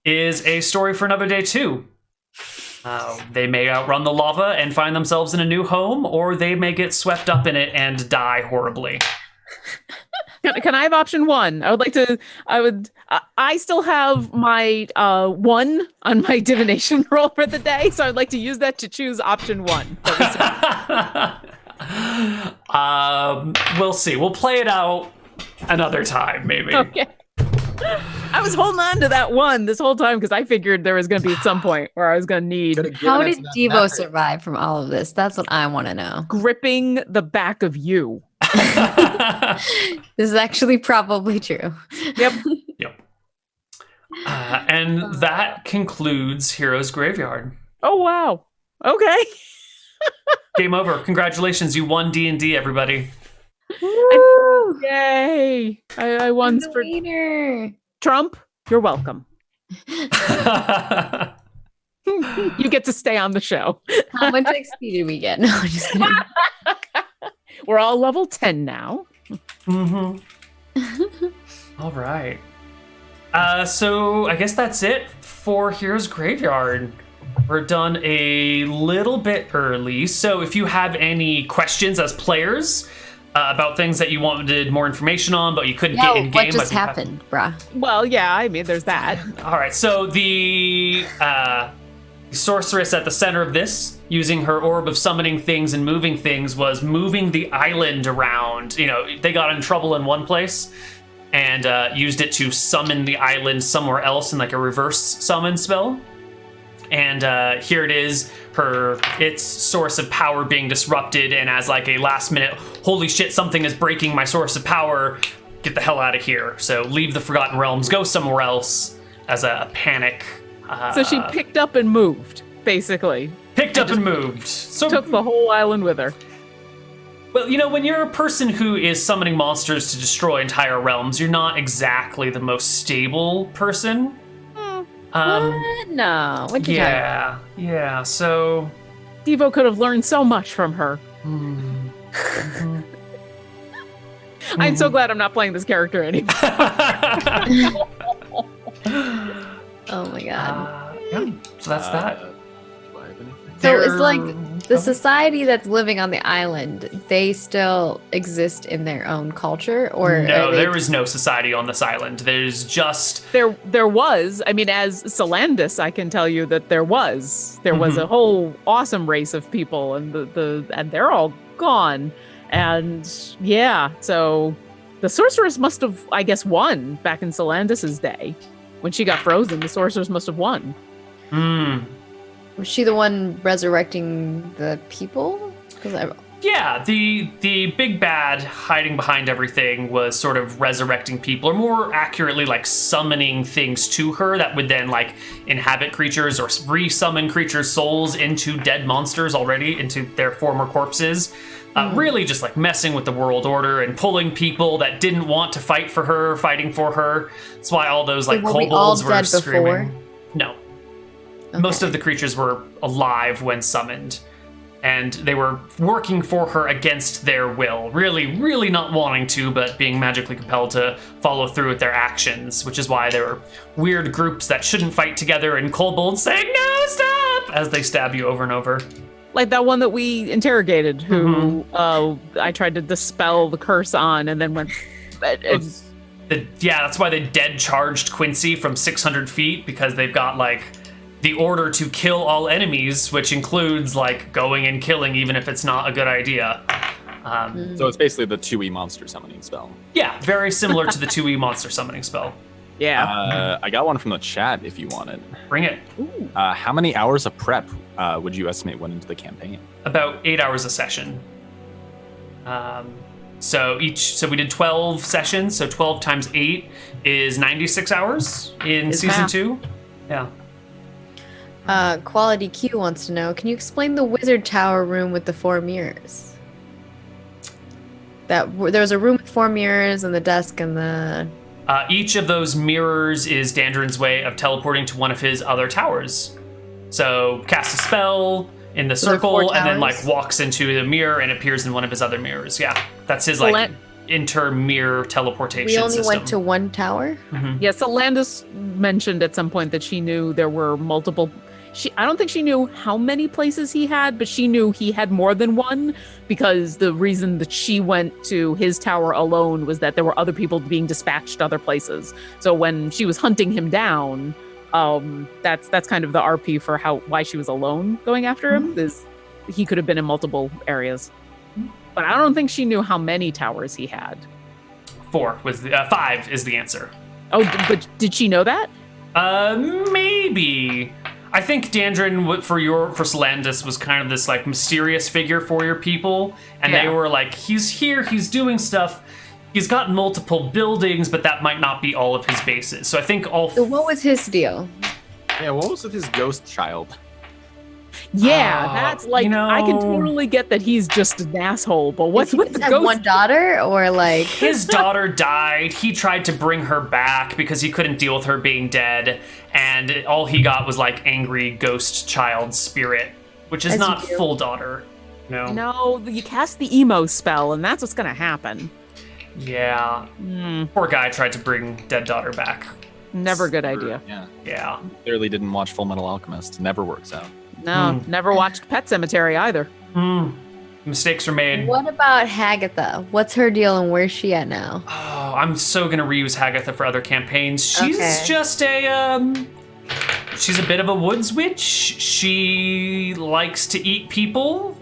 is a story for another day too. They may outrun the lava and find themselves in a new home, or they may get swept up in it and die horribly. Can I have option one? I still have my 1 on my divination roll for the day, so I'd like to use that to choose option 1. We'll see. We'll play it out another time, maybe. Okay. I was holding on to that 1 this whole time because I figured there was going to be some point where I was going to need How did Devo survive from all of this? That's what I want to know. gripping the back of you. This is actually probably true. Yep. Yep. And that concludes Heroes Graveyard. Oh, wow. Okay. Game over. Congratulations, you won D&D, everybody. Woo! Yay. I won for Wiener. Trump. You're welcome. You get to stay on the show. How much XP did we get? No, I'm just kidding. We're all level 10 now. Mm-hmm. All right. So I guess that's it for Heroes Graveyard. We're done a little bit early, so if you have any questions as players about things that you wanted more information on, but you couldn't get in game. What just happened, bruh? Well, yeah, I mean, there's that. All right, so the sorceress at the center of this, using her orb of summoning things and moving things, was moving the island around. You know, they got in trouble in one place and used it to summon the island somewhere else in like a reverse summon spell. And here it is, its source of power being disrupted, and as like a last minute, holy shit, something is breaking my source of power, get the hell out of here. So leave the Forgotten Realms, go somewhere else as a panic. So she picked up and moved, basically. Picked up and moved. So Took the whole island with her. Well, you know, when you're a person who is summoning monsters to destroy entire realms, you're not exactly the most stable person. What? No. What you talking about? Yeah. So Devo could have learned so much from her. I'm so glad I'm not playing this character anymore. Oh my god. Yeah. So that's that. Do I have anything? So it's like The society that's living on the island, they still exist in their own culture, or No, are they- there is no society on this island. There's just There was, I mean, as Salandis, I can tell you that there was a whole awesome race of people, and and they're all gone. And yeah, so the sorceress must have, I guess, won back in Salandis's day. When she got frozen, the sorceress must have won. was she the one resurrecting the people? Yeah, the big bad hiding behind everything was sort of resurrecting people, or more accurately, like summoning things to her that would then like inhabit creatures or re-summon creatures' souls into dead monsters already, into their former corpses. Really just like messing with the world order and pulling people that didn't want to fight for her, fighting for her. That's why all those like Were we kobolds all were dead screaming. before? No. Most of the creatures were alive when summoned. And they were working for her against their will. Really, really not wanting to, but being magically compelled to follow through with their actions, which is why there were weird groups that shouldn't fight together and kobolds saying, "No, stop!" as they stab you over and over. Like that one that we interrogated, who I tried to dispel the curse on, and then went. That's why they dead charged Quincy from 600 feet, because they've got like the order to kill all enemies, which includes like going and killing even if it's not a good idea. So it's basically the 2E monster summoning spell. Yeah, very similar to the 2E monster summoning spell. Yeah. I got one from the chat if you want it. Bring it. How many hours of prep would you estimate went into the campaign? About 8 hours a session. So we did 12 sessions, so 12 times 8 is 96 hours in Is season math. 2. Yeah. Quality Q wants to know, can you explain the wizard tower room with the 4 mirrors? There was a room with 4 mirrors and the desk and the... Each of those mirrors is Dandrin's way of teleporting to one of his other towers. So cast a spell in the So there are 4 circle and then like towers? walks into the mirror and appears in one of his other mirrors. Yeah, that's his So like inter-mirror teleportation We only system. went to 1 tower? Yeah, so Landis mentioned at some point that she knew there were multiple. I don't think she knew how many places he had, but she knew he had more than one, because the reason that she went to his tower alone was that there were other people being dispatched other places. So when she was hunting him down, that's kind of the RP for why she was alone going after him. Is he could have been in multiple areas, but I don't think she knew how many towers he had. 4 was 5 is the answer. Oh, but did she know that? Maybe. I think Dandrin for Salandis was kind of this like mysterious figure for your people, and they were like, he's here, he's doing stuff. He's got multiple buildings, but that might not be all of his bases. So I think all. So what was his deal? Yeah, what was with his ghost child? Yeah, that's like, you know, I can totally get that he's just an asshole, but what's Does he with the just have ghost? one daughter, or like... His daughter died. He tried to bring her back because he couldn't deal with her being dead, and all he got was like angry ghost child spirit, which is As you not do. full daughter. No. No, you cast the emo spell, and that's what's gonna happen. Yeah. Poor guy tried to bring dead daughter back. Never a good idea. Yeah. Yeah. Clearly didn't watch Full Metal Alchemist. Never works out. No, never watched Pet Cemetery either. Mistakes were made. What about Hagatha? What's her deal and where's she at now? Oh, I'm so gonna reuse Hagatha for other campaigns. She's Okay. just a she's a bit of a woods witch. She likes to eat people.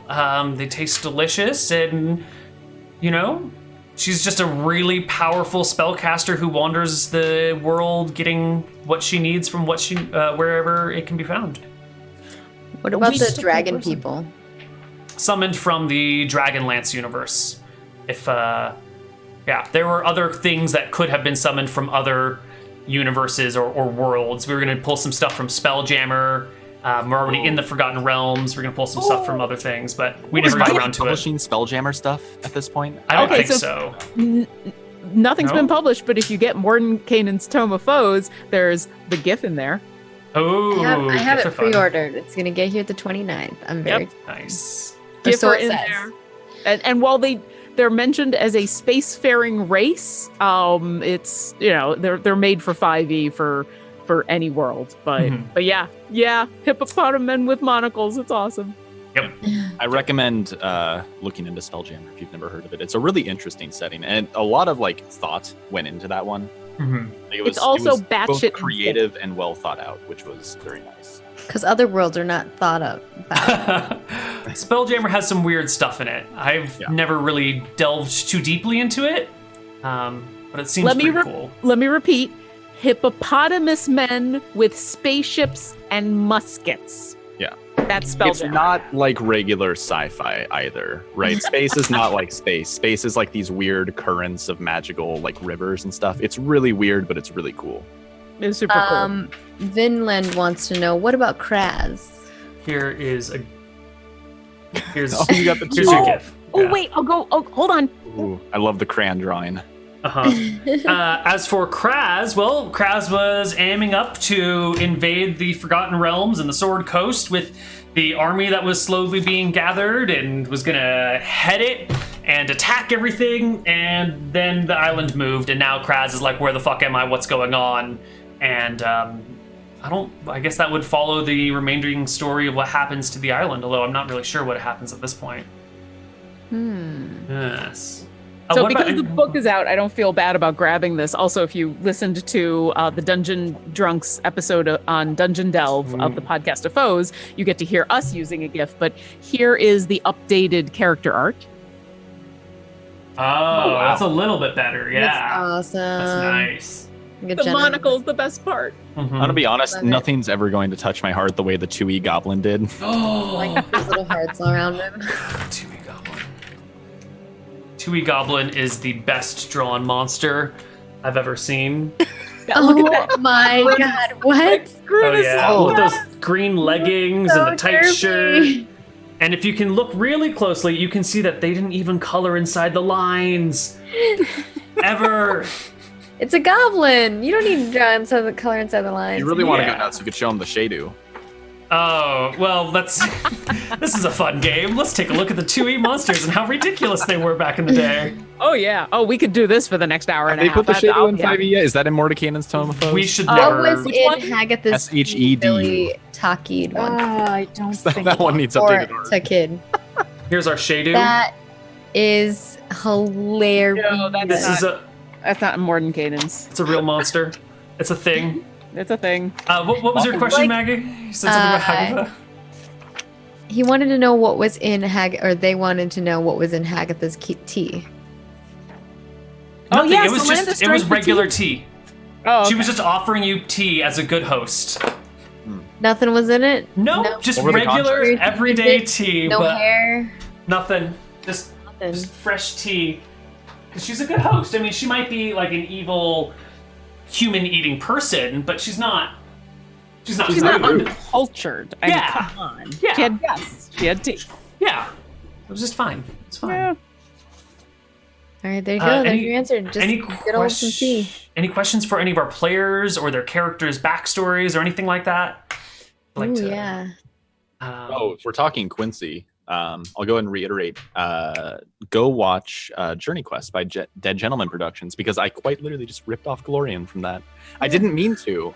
They taste delicious, and she's just a really powerful spellcaster who wanders the world, getting what she needs from what she wherever it can be found. What about we the just a dragon person. people? Summoned from the Dragonlance universe. If there were other things that could have been summoned from other universes or worlds. We were going to pull some stuff from Spelljammer. We're already in the Forgotten Realms. We're going to pull some stuff from other things, but we never got around to it. Publishing Spelljammer stuff at this point? I don't Okay, think so- so. Nothing's No? been published, but if you get Mordenkainen's Tome of Foes, there's the GIF in there. Oh, I have gifts are it fun. pre-ordered. It's gonna get here the 29th. I'm very Nice. Or GIF so are it in says. there. And while they're mentioned as a spacefaring race, it's they're made for 5e for any world. But yeah, hippopotamen with monocles. It's awesome. Yep. I recommend looking into Spelljammer if you've never heard of it. It's a really interesting setting, and a lot of like thought went into that one. Mm-hmm. It's also batshit both insane. creative and well thought out, which was very nice. Because other worlds are not thought of. Spelljammer has some weird stuff in it. I've never really delved too deeply into it, but it seems pretty cool. Let me repeat. Hippopotamus men with spaceships and muskets. Yeah. That's Spelljammer. It's not like regular sci-fi either, right? Space is not like space. Space is like these weird currents of magical like rivers and stuff. It's really weird, but it's really cool. It's super cool. Vinland wants to know, what about Kraz? Here's Oh, you got the here's your gift. Oh, wait. I'll go. Oh, hold on. Ooh, I love the crayon drawing. As for Kraz, well, Kraz was aiming up to invade the Forgotten Realms and the Sword Coast with the army that was slowly being gathered and was gonna head it and attack everything, and then the island moved, and now Kraz is like, where the fuck am I? What's going on? And I guess that would follow the remaining story of what happens to the island, although I'm not really sure what happens at this point. Yes. So because the book is out, I don't feel bad about grabbing this. Also, if you listened to the Dungeon Drunks episode on Dungeon Delve of the Podcast of Foes, you get to hear us using a GIF. But here is the updated character art. Oh, wow. That's a little bit better. Yeah. That's awesome. That's nice. Good the job. monocle's the best part. I'm gonna be honest, Love it. nothing's ever going to touch my heart the way the 2E Goblin did. Like those little hearts all around him. 2E Goblin. 2E Goblin is the best drawn monster I've ever seen. Oh my god, what? Oh yeah, with those green leggings and the tight derpy. shirt. And if you can look really closely, you can see that they didn't even color inside the lines. Ever. It's a goblin. You don't need to draw inside the color inside the lines. You really want to go nuts, you could show him the Shadu. Oh, well, this is a fun game. Let's take a look at the 2E monsters and how ridiculous they were back in the day. Oh, yeah. Oh, we could do this for the next hour and a They half. put the That's- Shadu in yeah. 5e yet? Is that in Mordekainen's Tome of Foes? We should What never... was Which in one? Hagatha's SHED. Billy Takid one? I don't think that one needs Or updated art. Takid. Here's our Shadu. That is hilarious. No, that's not Mordenkainen's. It's a real monster. It's a thing. It's a thing. What was your question, Maggie? You said something about Hagatha? He wanted to know what was in they wanted to know what was in Hagatha's tea. Oh, Nothing. yeah, It was Samantha just drank the regular tea. Oh, She was just offering you tea as a good host. Nothing was in it. No, just What were the regular, contracts? everyday tea, No but hair. nothing. Just Nothing. fresh tea. 'Cause she's a good host. I mean, she might be like an evil human-eating person, but she's not. She's not. she's not rude. uncultured. I mean, Yeah. come on. Yeah. She had guests. She had tea. Yeah, it was just fine. It's fine. Yeah. All right, there you go. There's Any- your answer. Just Any good old some tea. Any questions for any of our players or their characters' backstories or anything like that? Ooh, yeah. Oh, if we're talking Quincy, I'll go ahead and reiterate. Go watch Journey Quest by Dead Gentleman Productions, because I quite literally just ripped off Glorian from that. I didn't mean to.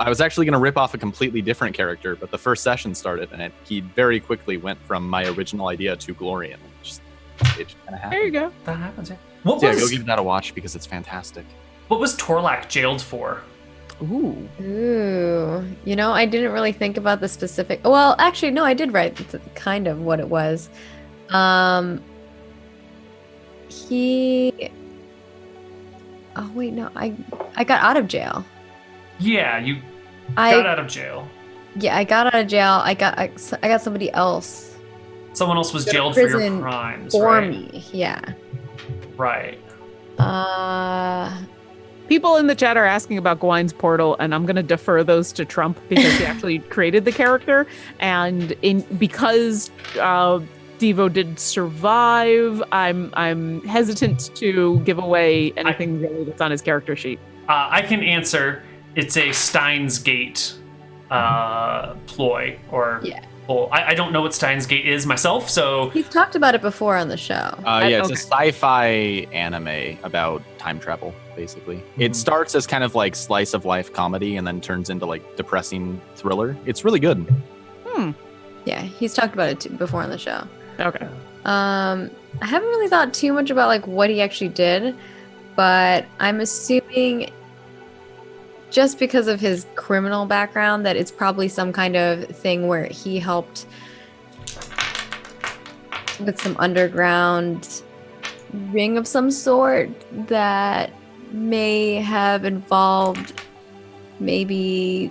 I was actually going to rip off a completely different character, but the first session started, and he very quickly went from my original idea to Glorian. It just kind of happened. There you go. That happens. Yeah. What So yeah, go was give that a watch because it's fantastic. Torlak jailed for? Ooh. Ooh. You know, I didn't really think about the specific. Well, actually, no, I did write kind of what it was. He. Oh wait, no, I got out of jail. Yeah, you I got out of jail. Yeah, I got out of jail. I got somebody else Someone else was Go to jailed for your prison crimes, for right? me. Yeah. Right. People in the chat are asking about Gwyn's portal, and I'm going to defer those to Trump because he actually created the character, and because Devo did survive, I'm hesitant to give away anything really that's on his character sheet. I can answer. It's a Steins Gate ploy or. Yeah. Well, I don't know what Steins Gate is myself, so He's talked about it before on the show. Yeah, it's okay. a sci-fi anime about time travel, basically. It starts as kind of like slice of life comedy and then turns into like depressing thriller. It's really good. Yeah, he's talked about it before on the show. Okay. I haven't really thought too much about like what he actually did, but I'm assuming just because of his criminal background that it's probably some kind of thing where he helped with some underground ring of some sort that may have involved maybe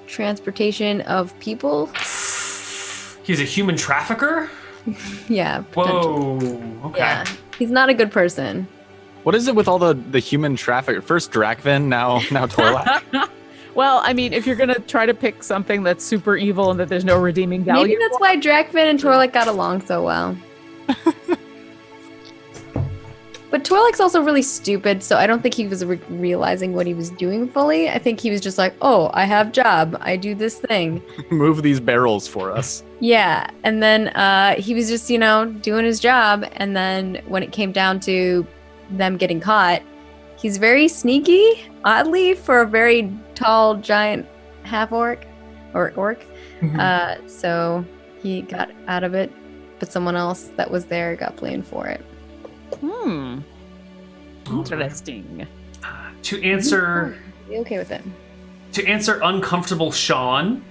transportation of people. He's a human trafficker? Yeah. Potentially. Whoa. Okay. Yeah. He's not a good person. What is it with all the human traffic? First Drakvin, now Torlak. Well, I mean, if you're gonna try to pick something that's super evil and that there's no redeeming value, Maybe that's why Drakvin and Torlak got along so well. But Torlak's also really stupid, so I don't think he was realizing what he was doing fully. I think he was just like, oh, I have job. I do this thing. Move these barrels for us. Yeah. And then he was just, doing his job. And then when it came down to them getting caught, he's very sneaky, oddly, for a very tall, giant half-orc or orc. Mhm. So he got out of it, but someone else that was there got blamed for it. Interesting. To answer Be okay with it. uncomfortable Sean,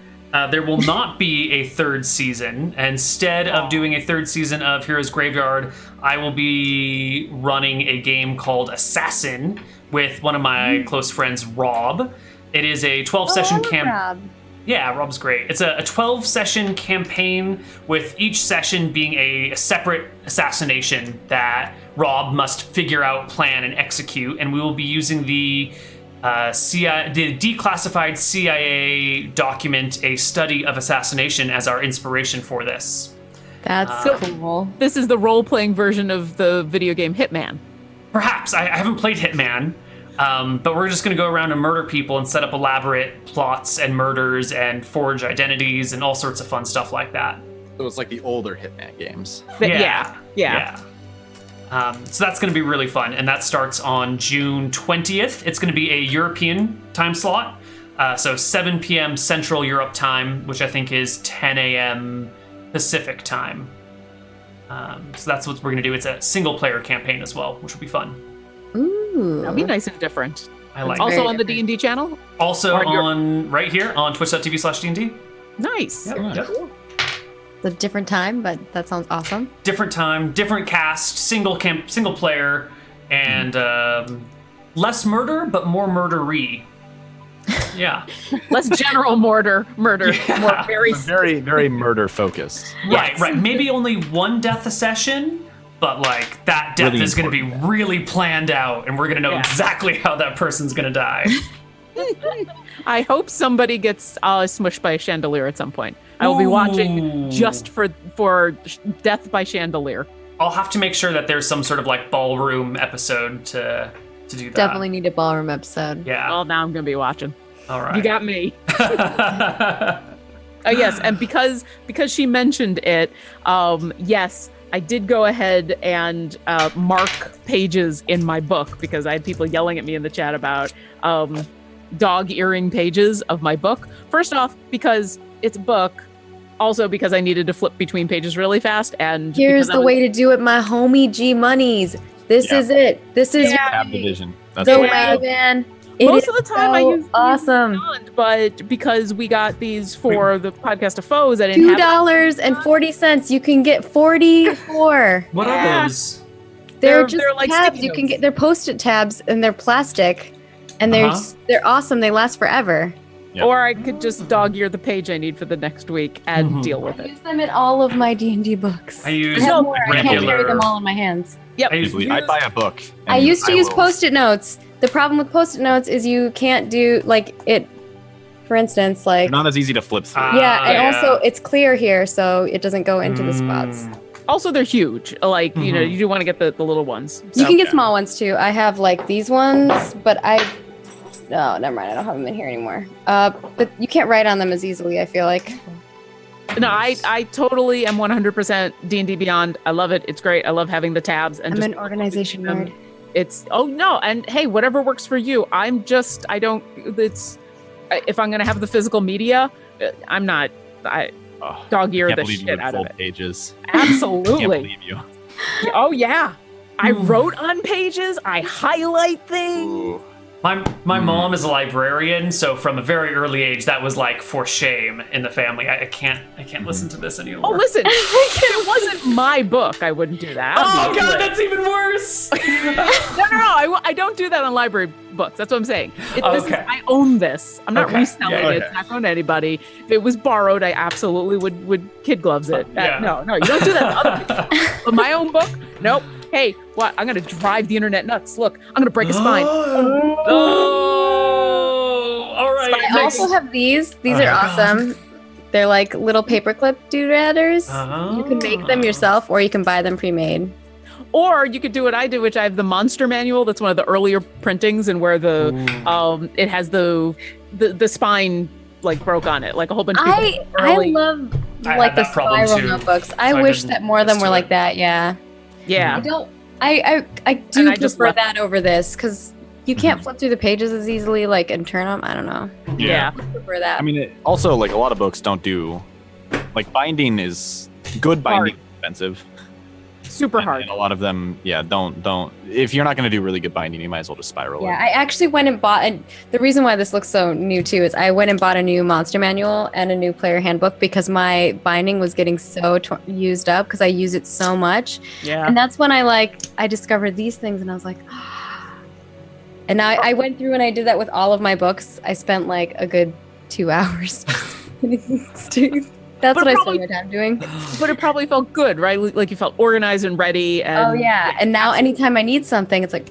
there will not be a third season. Instead of doing a third season of Heroes Graveyard, I will be running a game called Assassin with one of my close friends, Rob. It is a 12-session campaign. Yeah, Rob's great. It's a 12-session campaign with each session being a separate assassination that Rob must figure out, plan, and execute. And we will be using the declassified CIA document, A Study of Assassination, as our inspiration for this. That's so cool. This is the role-playing version of the video game Hitman. Perhaps. I haven't played Hitman. But we're just going to go around and murder people and set up elaborate plots and murders and forge identities and all sorts of fun stuff like that. So it's like the older Hitman games. But yeah. So that's going to be really fun. And that starts on June 20th. It's going to be a European time slot. So 7 p.m. Central Europe time, which I think is 10 a.m. Pacific time. So that's what we're going to do. It's a single-player campaign as well, which will be fun. Ooh. That'll be nice and different. I like Also it. on the D&D channel? Also Or your- on right here on twitch.tv/D&D. Nice. Yep. It's a different time, but that sounds awesome. Different time, different cast, single player, and less murder, but more murdery. Yeah. Less general murder. Yeah. More very Very, very murder focused. Right. Maybe only one death a session, but like that death Really is going to be important really planned out, and we're going to know Yeah. exactly how that person's going to die. I hope somebody gets smushed by a chandelier at some point. I will be watching Ooh. just for death by chandelier. I'll have to make sure that there's some sort of like ballroom episode to do that. Definitely need a ballroom episode. Yeah. Well, now I'm going to be watching. All right. You got me. Yes, and because she mentioned it, yes, I did go ahead and mark pages in my book because I had people yelling at me in the chat about dog earring pages of my book. First off, because it's a book. Also because I needed to flip between pages really fast. And Here's because the way to do it, my homie G Monies. This Yeah. is it. This is Tab division. That's the what Yeah. way, man. It Most is of the time I so use awesome. Beyond, but because we got these for the podcast of foes, I didn't have $2.40. You can get 44. What Yeah. are those? They're just like tabs. sticky You can notes. get. They're Post-it tabs, and they're plastic, and Uh-huh. they're awesome. They last forever. Yep. Or I could just dog ear the page I need for the next week and Mhm. deal with I it. use them in all of my D&D books. I use have more. I can't carry regular. them all in my hands. Yep. I use- I'd buy a book. I and used to use will- Post-it notes. The problem with Post-it notes is you can't do like it. For instance, like They're not as easy to flip through. yeah, and yeah. also it's clear here, so it doesn't go into the spots. Mm. Also, they're huge. Like, you know, Mhm. you do want to get the little ones. You So- can get yeah. small ones too. I have like these ones, but oh, never mind. I don't have them in here anymore. But you can't write on them as easily. I feel like. No, I totally am 100% D&D Beyond. I love it. It's great. I love having the tabs. And I'm just an organization um, nerd. It's, oh no. And hey, whatever works for you. If I'm going to have the physical media, Oh, dog ear can't the believe you shit would out of fold it. pages. Can't Absolutely. believe you. Oh yeah. I wrote on pages. I highlight things. Ooh. My mom is a librarian, so from a very early age, that was like for shame in the family. I can't listen to this anymore. Oh, listen. If it wasn't my book, I wouldn't do that. Oh god, that's even worse. No. I don't do that on library books. That's what I'm saying. I own this. I'm not Okay. reselling Yeah, it. okay. It's not going to anybody. If it was borrowed, I absolutely would kid gloves it. Yeah. No, you don't do that to other people. But my own book, nope. Hey, what? I'm going to drive the internet nuts. Look, I'm going to break a spine. Oh, all right. I also have these. These are awesome. They're like little paperclip doodadders. You can make them yourself, or you can buy them pre-made. Or you could do what I do, which I have the monster manual. That's one of the earlier printings, and where the it has the spine like broke on it, like a whole bunch of people. I love I like had the that problem spiral too, notebooks. so I I wish didn't that more of them listen were to like it. that. Yeah. Yeah. I don't. I do I just prefer left- that over this because you can't flip through the pages as easily, like, and turn them. I don't know. Yeah. I prefer that. I mean, also like a lot of books don't do like binding is good. Binding is expensive. Super hard. And a lot of them, don't. If you're not going to do really good binding, you might as well just spiral Yeah, it. I actually went and bought, and the reason why this looks so new too is I went and bought a new monster manual and a new player handbook because my binding was getting so used up because I use it so much. Yeah. And that's when I discovered these things, and I was like, and now I went through and I did that with all of my books. I spent like a good 2 hours. That's But what I probably- spent my time doing. But it probably felt good, right? Like you felt organized and ready. And Oh yeah, and now anytime I need something, it's like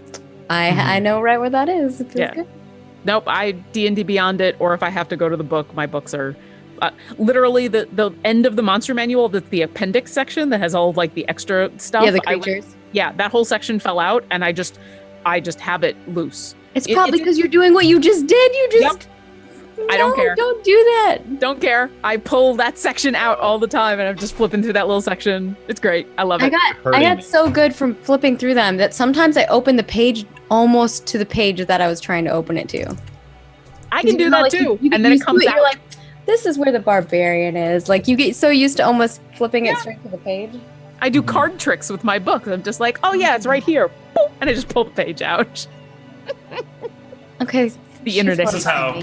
I know right where that is. It feels Yeah. good. Nope, I D&D Beyond it, or if I have to go to the book, my books are literally the end of the monster manual, the appendix section that has all like the extra stuff. Yeah, the creatures. That whole section fell out, and I just have it loose. It's probably because you're doing what you just did. You just. I don't care. Don't do that. Don't care. I pull that section out all the time, and I'm just flipping through that little section. It's great. I love it. I got so good from flipping through them that sometimes I open the page almost to the page that I was trying to open it to. I can do that too. And then it comes out. You're like, this is where the barbarian is. Like you get so used to almost flipping it straight to the page. I do card tricks with my book. I'm just like, oh yeah, it's right here. Boop, and I just pull the page out. Okay. The internet. This is how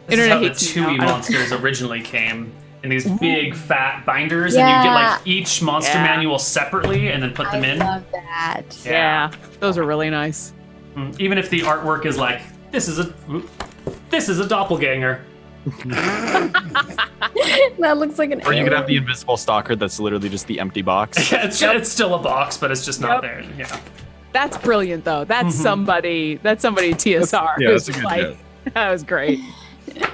the Internet hates me now. Tui I don't- monsters originally came in these big fat binders, and you get like each monster Yeah. manual separately, and then put them I in. love that. Yeah, those are really nice. Even if the artwork is like, this is a doppelganger. That looks like an. Or you could have the alien. invisible stalker that's literally just the empty box. Yeah, it's still a box, but it's just not there. Yeah. That's brilliant, though. That's somebody. That's somebody TSR. Yeah, who's that's a good like, joke. that was great.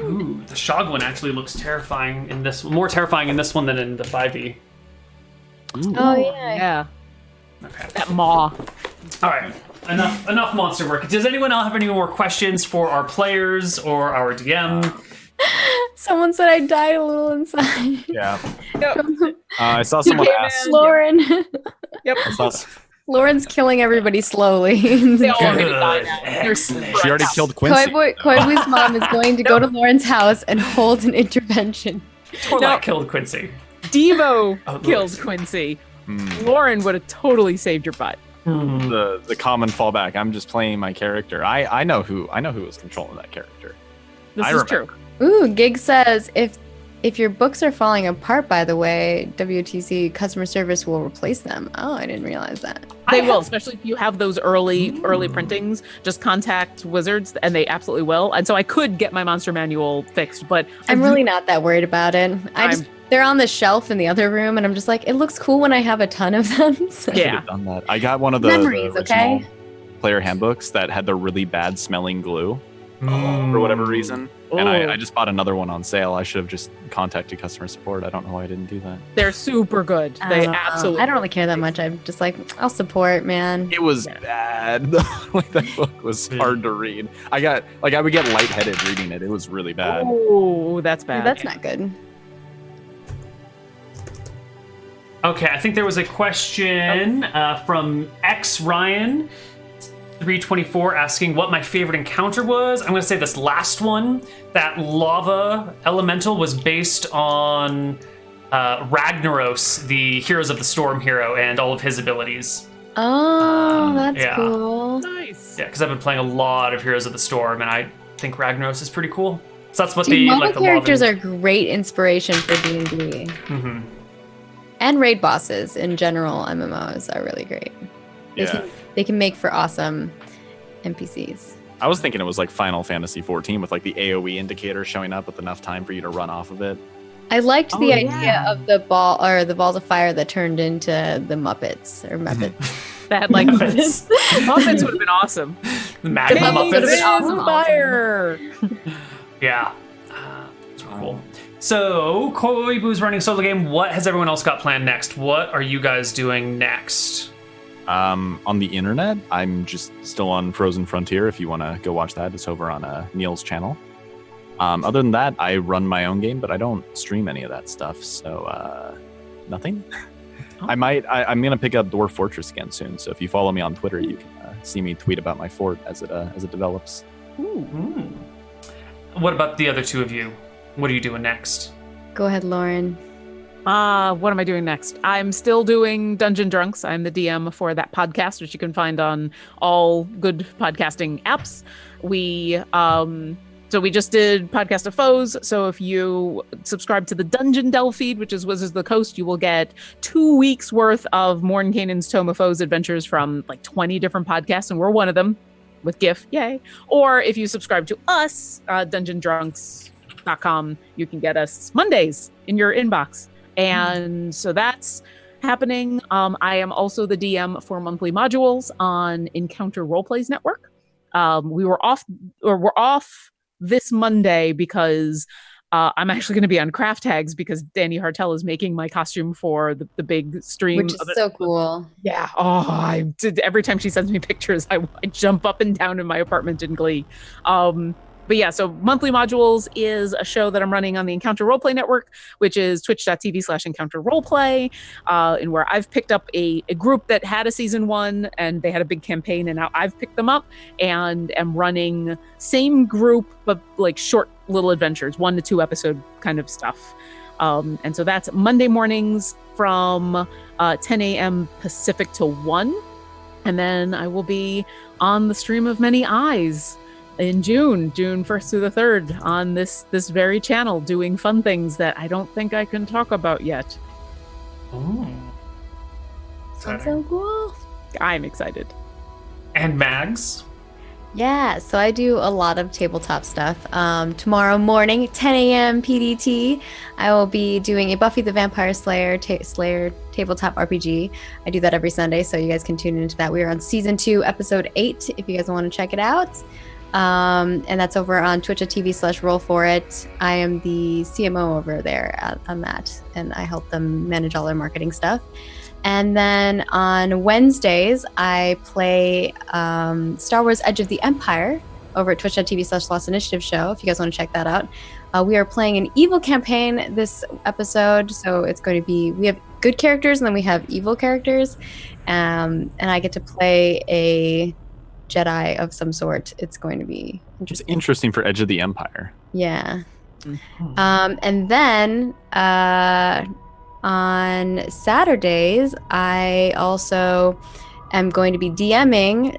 Ooh, the Shog one actually looks terrifying in this. More terrifying in this one than in the 5e. Oh yeah. Yeah, Okay. that maw. All right. Enough monster work. Does anyone else have any more questions for our players or our DM? Someone said I died a little inside. Yeah. Yep. I saw someone came ask. in. Lauren. Yep. I saw s- Lauren's killing everybody slowly. They all are Good. gonna die now. They're Excellent. super she already tough. killed Quincy. Koibu's mom is going to go to Lauren's house and hold an intervention. Torlak killed Quincy. Devo Oh, killed Lord. Quincy. Hmm. Lauren would have totally saved your butt. The common fallback. I'm just playing my character. I know who was controlling that character. This I is remember. true. Ooh, Gig says if your books are falling apart, by the way, WTC customer service will replace them. Oh, I didn't realize that. They will, especially if you have those early printings. Just contact Wizards, and they absolutely will. And so I could get my monster manual fixed, but I'm really not that worried about it. I'm- They're on the shelf in the other room, and I'm just like, it looks cool when I have a ton of them. So- I should Yeah. have done that. I got one of the Memories, original okay? player handbooks that had the really bad smelling glue for whatever reason. And Ooh. I just bought another one on sale. I should have just contacted customer support. I don't know why I didn't do that. They're super good. They absolutely. I don't really care that much. I'm just like, I'll support, man. It was bad. Like that book was hard to read. I would get lightheaded reading it. It was really bad. Oh, that's bad. That's not good. Okay, I think there was a question from X Ryan 324 asking what my favorite encounter was. I'm going to say this last one. That lava elemental was based on Ragnaros, the Heroes of the Storm hero, and all of his abilities. Oh, that's yeah. cool. Nice. Yeah, because I've been playing a lot of Heroes of the Storm, and I think Ragnaros is pretty cool. So that's what Dude, the MOBA the characters law are great inspiration for D&D. hmm And raid bosses in general, MMOs are really great. Yeah. They can make for awesome NPCs. I was thinking it was like Final Fantasy 14 with like the AoE indicator showing up with enough time for you to run off of it. I liked Oh, the idea yeah. of the ball or the balls of fire that turned into the Muppets or Muppets. That like Muppets. Muppets would have been awesome. The Magma Muppets Muppets. would've been awesome. Fire. Yeah. It's cool. So, Koibu's running solo game. What has everyone else got planned next? What are you guys doing next? On the internet, I'm just still on Frozen Frontier. If you want to go watch that, it's over on Neil's channel. Other than that, I run my own game, but I don't stream any of that stuff. So, nothing. Oh. I'm gonna pick up Dwarf Fortress again soon. So if you follow me on Twitter, you can see me tweet about my fort as it develops. What about the other two of you? What are you doing next? Go ahead, Lauren. What am I doing next? I'm still doing Dungeon Drunks. I'm the DM for that podcast, which you can find on all good podcasting apps. So we just did Podcast of Foes. So if you subscribe to the Dungeon Delve feed, which is Wizards of the Coast, you will get 2 weeks worth of Mordenkainen's Tome of Foes adventures from like 20 different podcasts, and we're one of them with GIF, yay. Or if you subscribe to us, dungeondrunks.com, you can get us Mondays in your inbox. And so that's happening. I am also the DM for monthly modules on Encounter Roleplays Network. We're off this Monday because I'm actually going to be on Craft Tags because Danny Hartel is making my costume for the big stream. Which is so cool. Yeah. Oh, every time she sends me pictures, I jump up and down in my apartment in glee. But yeah, so Monthly Modules is a show that I'm running on the Encounter Roleplay Network, which is twitch.tv/Encounter Roleplay, and where I've picked up a group that had a season 1 and they had a big campaign, and now I've picked them up and am running same group, but like short little adventures, 1 to 2 episode kind of stuff. And so that's Monday mornings from 10 a.m. Pacific to 1. And then I will be on the Stream of Many Eyes in June 1st through the 3rd on this very channel, doing fun things that I don't think I can talk about yet. That's so cool. I'm excited. And Mags? Yeah, so I do a lot of tabletop stuff. Tomorrow morning, 10 a.m. PDT, I will be doing a Buffy the Vampire Slayer tabletop RPG. I do that every Sunday, so you guys can tune into that. We are on season 2, episode 8, if you guys want to check it out. And that's over on twitch.tv/roll4it. I am the CMO over there on that, and I help them manage all their marketing stuff. And then on Wednesdays, I play Star Wars Edge of the Empire over at twitch.tv/Lost Initiative Show, if you guys want to check that out. We are playing an evil campaign this episode, so it's going to be, we have good characters and then we have evil characters. And I get to play a Jedi of some sort. It's going to be interesting. It's interesting for Edge of the Empire. Yeah. Mm-hmm. And then on Saturdays, I also am going to be DMing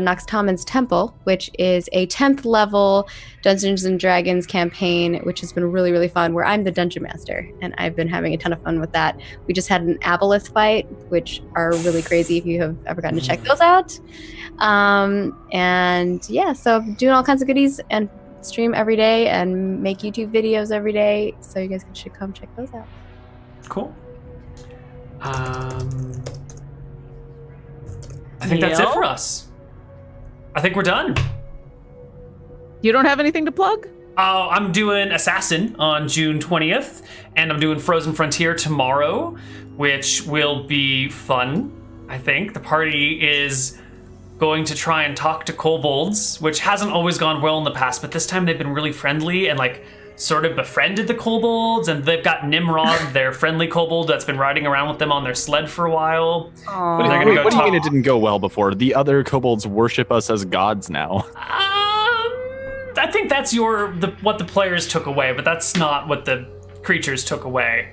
Nox Tommen's Temple, which is a 10th level Dungeons and Dragons campaign, which has been really, really fun, where I'm the Dungeon Master, and I've been having a ton of fun with that. We just had an Aboleth fight, which are really crazy if you have ever gotten to check those out. And yeah, so I'm doing all kinds of goodies and stream every day and make YouTube videos every day, so you guys should come check those out. Cool. I think that's it Neil? for us. I think we're done. You don't have anything to plug? I'm doing Assassin on June 20th, and I'm doing Frozen Frontier tomorrow, which will be fun, I think. The party is going to try and talk to kobolds, which hasn't always gone well in the past, but this time they've been really friendly and like sort of befriended the kobolds, and they've got Nimrod, their friendly kobold that's been riding around with them on their sled for a while. Aww. They're gonna go What do you talk- mean it didn't go well before? The other kobolds worship us as gods now. I think that's what the players took away, but that's not what the creatures took away.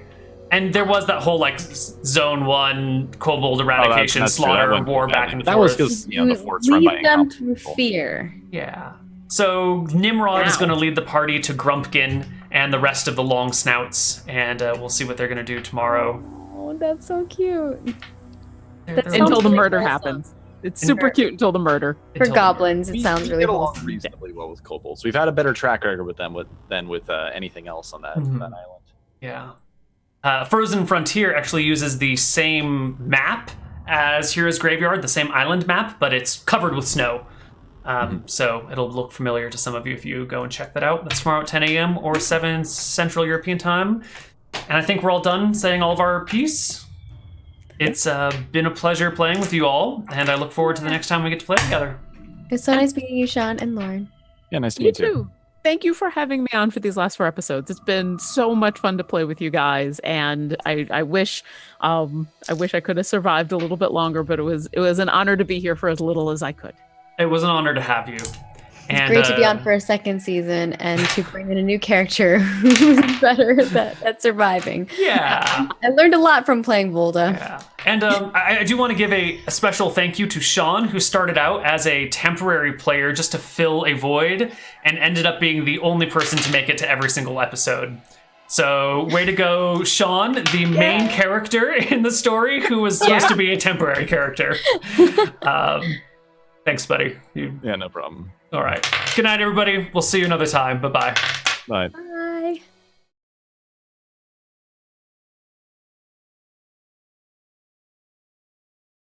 And there was that whole like Zone 1 kobold eradication that's true. slaughter That went war pretty back badly. and That forth. was because the fort's run by Lead them incompetent through people. fear. Yeah. So Nimrod is Wow. going to lead the party to Grumpkin and the rest of the long snouts, and we'll see what they're going to do tomorrow. Oh, that's so cute. They're That sounds Until the really murder wholesome. happens. It's super cute until the murder. For until- goblins, it We sounds really get along wholesome. reasonably well with kobolds. We've had a better track record with them than with anything else on that, Mhm. that island. Yeah. Frozen Frontier actually uses the same map as Hero's Graveyard, the same island map, but it's covered with snow. So it'll look familiar to some of you if you go and check that out. That's tomorrow at 10 a.m. or 7 Central European time. And I think we're all done saying all of our piece. It's been a pleasure playing with you all, and I look forward to the next time we get to play together. It's so nice meeting you, Sean and Lauren. Yeah, nice to You meet you. too. Thank you for having me on for these last 4 episodes. It's been so much fun to play with you guys, and I wish I could have survived a little bit longer, but it was an honor to be here for as little as I could. It was an honor to have you. It's great to be on for a second season and to bring in a new character who's better at surviving. Yeah. I learned a lot from playing Volda. Yeah. And I do want to give a special thank you to Sean, who started out as a temporary player just to fill a void and ended up being the only person to make it to every single episode. So, way to go, Sean, the main character in the story who was supposed to be a temporary character. Thanks, buddy. Yeah, no problem. All right. Good night, everybody. We'll see you another time. Bye-bye. Bye.